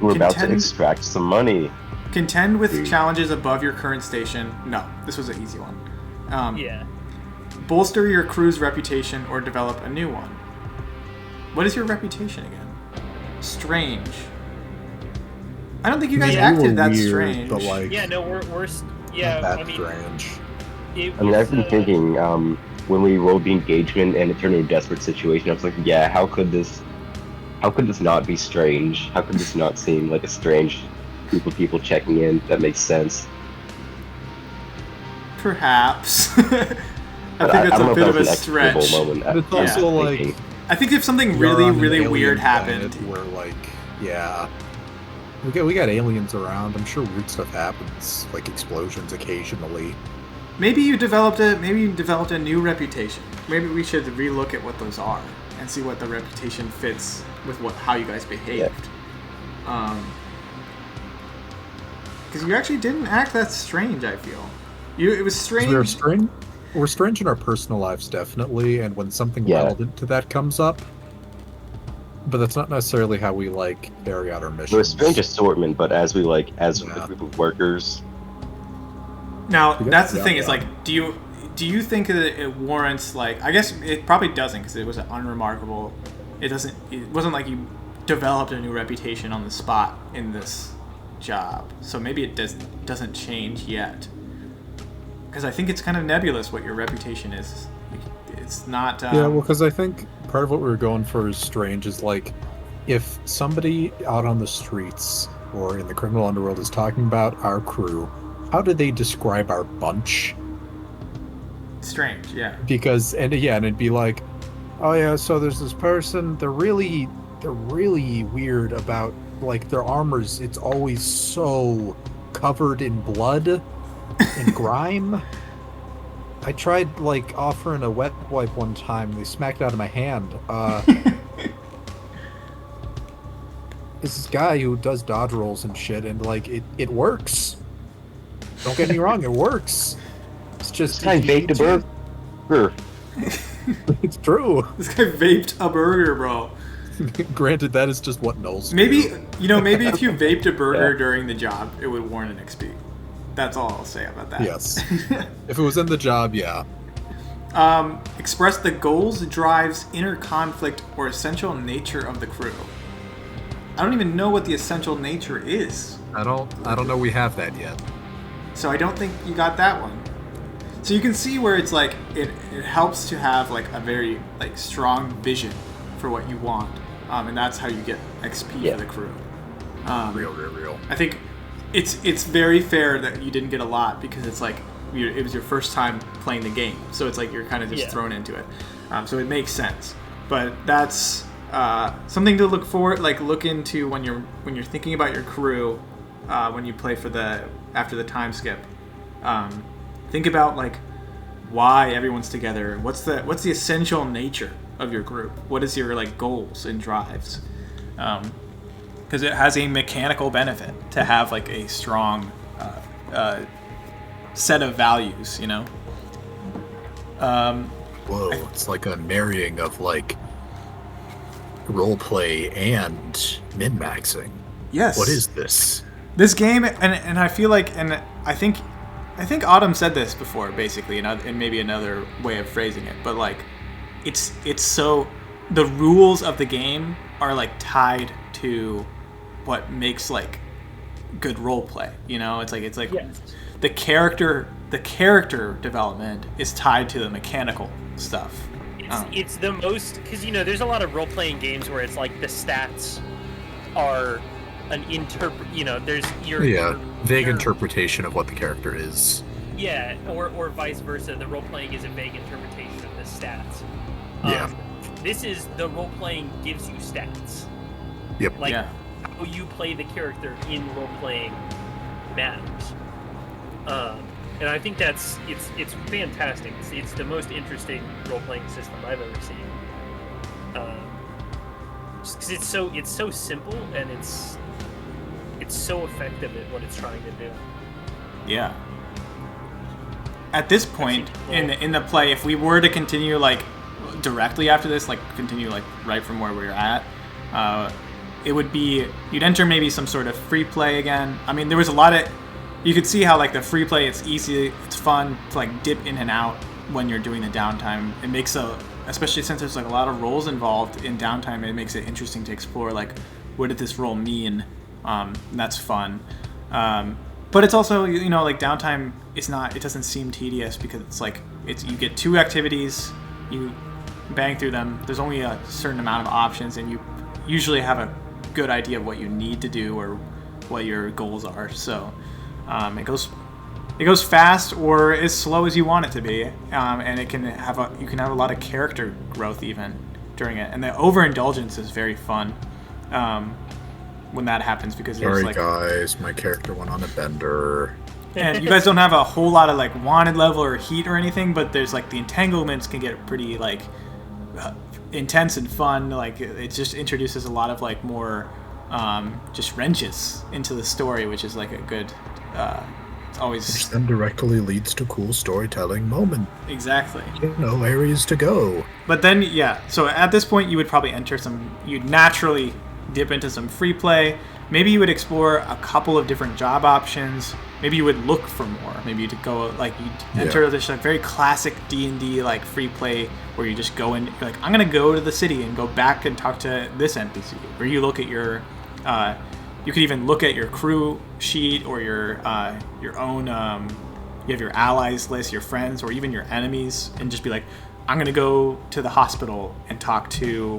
We're about to Contend- extract some money. Contend with Dude. challenges above your current station. No, this was an easy one. Yeah. Bolster your crew's reputation or develop a new one. What is your reputation again? Strange. I don't think you guys You acted were that weird, strange. But like, Yeah. No, we're yeah. that I mean, strange. it I mean, was, I've been thinking when we rolled the engagement and it turned into a desperate situation. I was like, yeah, how could this not be strange? How could this not seem like a strange group of people checking in? That makes sense. Perhaps. I think But that's don't know a if bit that of a was an executable stretch. moment. But it's Yeah, also like thinking. I think if something we are really, on an really alien weird planet happened, where like, yeah, we got aliens around. I'm sure weird stuff happens, like explosions occasionally. maybe you developed a new reputation. Maybe we should relook at what those are and see what the reputation fits with how you guys behaved. Because you actually didn't act that strange. I feel it was strange. We're strange in our personal lives, definitely, and when something Yeah. relevant to that comes up. But that's not necessarily how we like carry out our missions. It was a strange assortment, but as we as Yeah. a group of workers, Now You got- that's the yeah, thing. Is yeah. like, do you think that it warrants like? I guess it probably doesn't because it was unremarkable. It doesn't. It wasn't like you developed a new reputation on the spot in this job. So maybe it doesn't change yet. Because I think it's kind of nebulous what your reputation is. It's not. Yeah, well, because I think part of what we were going for is strange is like, if somebody out on the streets or in the criminal underworld is talking about our crew, how do they describe our bunch? strange. Yeah. Because and it'd be like, oh yeah, so there's this person. They're really weird about like their armors. It's always so covered in blood and grime. I tried like offering a wet wipe one time. They smacked it out of my hand. It's this guy who does dodge rolls and shit, and like it works. Don't get me wrong, it works. It's just This guy baked a burger. It's true. This guy vaped a burger, bro. Granted, that is just what gnolls Maybe do. maybe if you vaped a burger during the job, it would warrant an XP. That's all I'll say about that. Yes. If it was in the job, yeah. Express the goals, drives, inner conflict, or essential nature of the crew. I don't even know what the essential nature is. I don't know we have that yet. So I don't think you got that one. So you can see where it's like it helps to have like a very like strong vision for what you want, and that's how you get XP for the crew. Real. I think it's very fair that you didn't get a lot because it's like it was your first time playing the game, so it's like you're kind of just thrown into it. So it makes sense, but that's something to look into when you're thinking about your crew when you play after the time skip. Think about like why everyone's together. What's the essential nature of your group? What is your like goals and drives? Because it has a mechanical benefit to have like a strong set of values, you know. Whoa, it's like a marrying of like roleplay and min-maxing. Yes. What is this? This game, and I feel like, and I think Autumn said this before, basically, and maybe another way of phrasing it, but like, it's so the rules of the game are like tied to what makes like good role play. You know, it's like Yes. the character development is tied to the mechanical stuff. It's the most, because there's a lot of role-playing games where it's like the stats are an there's your vague interpretation of what the character is. Yeah, or vice versa. The role-playing is a vague interpretation of the stats. Yeah. This is the role-playing gives you stats. Yep. Like how you play the character in role-playing matters. And I think it's fantastic. It's the most interesting role-playing system I've ever seen. Just because it's so simple and it's so effective at what it's trying to do. Yeah. At this point in the play, if we were to continue like directly after this, like continue like right from where we were at, it would be you'd enter maybe some sort of free play again. I mean, there was a lot of you could see how like the free play, it's easy, it's fun to like dip in and out when you're doing the downtime. It makes especially since there's like a lot of roles involved in downtime, it makes it interesting to explore like what did this role mean. And that's fun. But it's also, like downtime, it doesn't seem tedious because it's like, you get 2 activities, you bang through them, there's only a certain amount of options, and you usually have a good idea of what you need to do or what your goals are. So it goes fast or as slow as you want it to be, and you can have a lot of character growth even during it. And the overindulgence is very fun. When that happens, because there's Sorry guys, my character went on a bender. And you guys don't have a whole lot of like wanted level or heat or anything, but there's like the entanglements can get pretty like intense and fun. Like it just introduces a lot of like more just wrenches into the story, which is like a good it's always Which then directly leads to cool storytelling moment. Exactly. Areas to go. But then so at this point you would probably you'd naturally dip into some free play. Maybe you would explore a couple of different job options. Maybe you would look for more. Maybe you'd go like you'd enter this like very classic D&D like free play where you just go in. You're like, I'm gonna go to the city and go back and talk to this NPC. Or you look at your, you could even look at your crew sheet or your own. You have your allies list, your friends, or even your enemies, and just be like, I'm gonna go to the hospital and talk to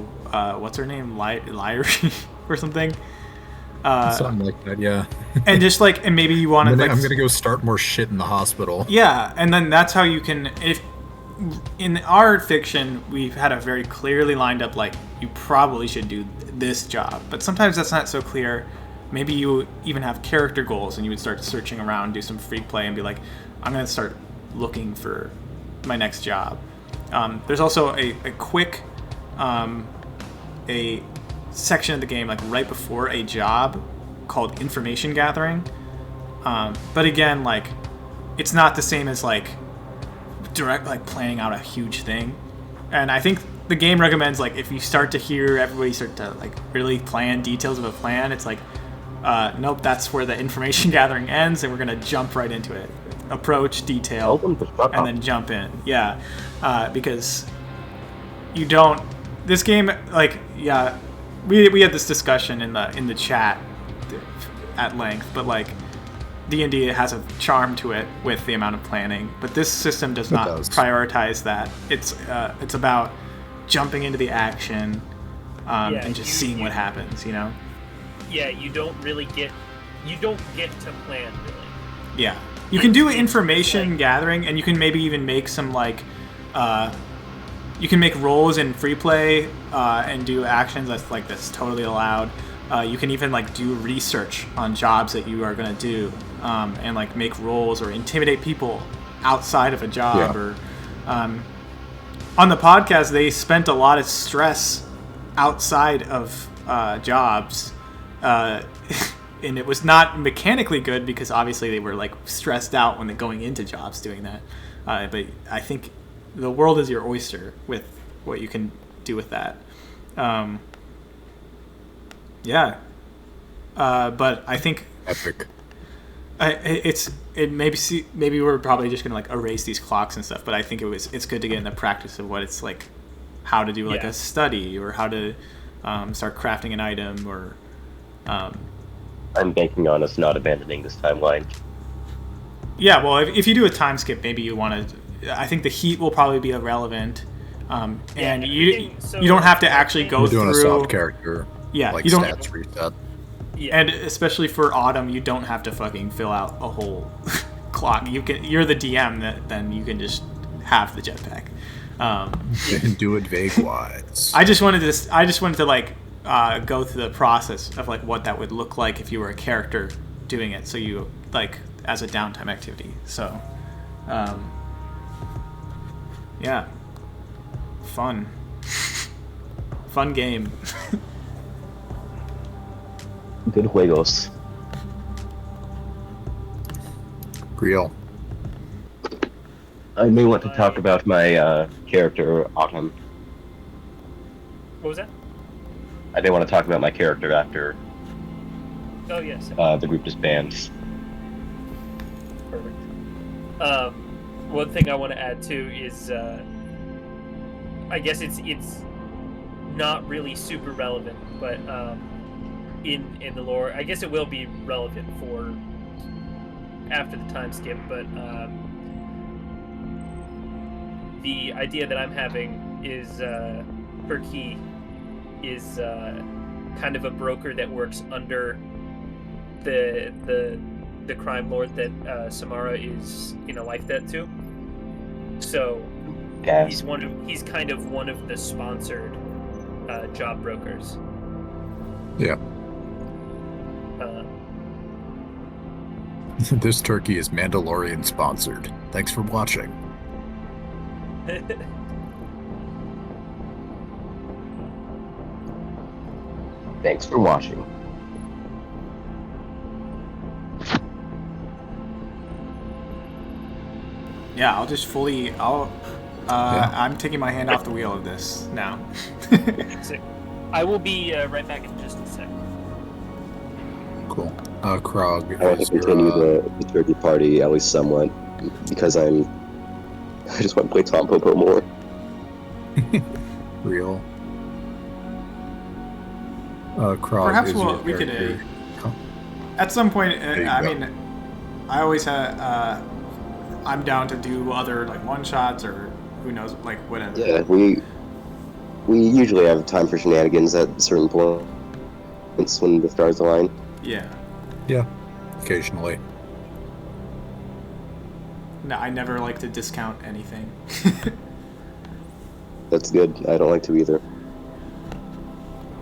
what's her name, Lyrie or something. Something like that, yeah. And just like, and maybe you want to I'm gonna go start more shit in the hospital. Yeah, and then that's how you can. If in our fiction we've had a very clearly lined up, like you probably should do this job, but sometimes that's not so clear. Maybe you even have character goals, and you would start searching around, do some free play, and be like, I'm gonna start looking for my next job. There's also a quick a section of the game like right before a job called information gathering. But again, like it's not the same as like direct like planning out a huge thing. And I think the game recommends like if you start to hear everybody start to like really plan details of a plan, it's like nope, that's where the information gathering ends, and we're gonna jump right into it. Approach, detail, and then jump in. Yeah, because you don't. This game, like, yeah, we had this discussion in the chat at length, but like D&D has a charm to it with the amount of planning, but this system does not prioritize that. It's about jumping into the action and just seeing what happens, you know? Yeah, you don't get to plan, really. Yeah. You can do information gathering, and you can maybe even make some, like, you can make rolls in free play and do actions that's totally allowed. You can even, like, do research on jobs that you are going to do and, like, make rolls or intimidate people outside of a job. Or on the podcast, they spent a lot of stress outside of jobs. And it was not mechanically good because obviously they were like stressed out when they're going into jobs doing that. But I think the world is your oyster with what you can do with that. Yeah. But I think epic. Maybe we're probably just gonna like erase these clocks and stuff. But I think it's good to get in the practice of what it's like, how to do like a study or how to start crafting an item or. I'm banking on us not abandoning this timeline. Yeah, well, if you do a time skip, maybe you want to. I think the heat will probably be irrelevant, and you don't have to actually go through. Doing a soft character. Yeah, like you don't. Stats reset. Yeah. And especially for autumn, you don't have to fucking fill out a whole clock. You're the DM, then you can just have the jetpack. You can do it vague-wise. I just wanted to like. Go through the process of like what that would look like if you were a character doing it, so you like as a downtime activity. So yeah, fun game. Good juegos. Real. I may want to talk about my character Autumn. What was that? I didn't want to talk about my character after Oh, yes. the group disbands. Perfect. One thing I want to add too is, I guess it's not really super relevant, but in the lore, I guess it will be relevant for after the time skip. But the idea that I'm having is Perky is kind of a broker that works under the crime lord that Samara is in a life debt to. So he's kind of one of the sponsored job brokers. Yeah. This turkey is Mandalorian sponsored. Thanks for watching. Thanks for watching. Yeah, I'm taking my hand off the wheel of this now. Sick. I will be right back in just a sec. Cool. Krog. I want to continue the turkey party at least somewhat because I just want to play Tom Popo more. Real. Krog. Perhaps we could at some point. I mean, I always I'm down to do other like one shots or who knows, like whatever. Yeah, we usually have time for shenanigans at certain points when the stars align. Yeah. Yeah. Occasionally. No, I never like to discount anything. That's good. I don't like to either.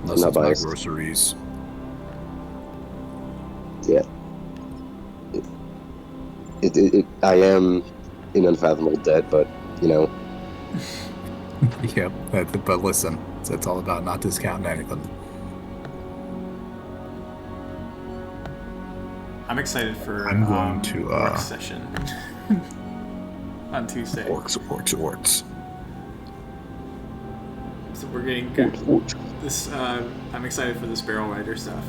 Unless not it's my biased. groceries. Yeah. I am in unfathomable debt, but you know. Yeah, but listen, it's all about not discounting anything. I'm excited for I'm going to, Orcs session on Tuesday. Orcs. So we're getting good. This I'm excited for this barrel rider stuff.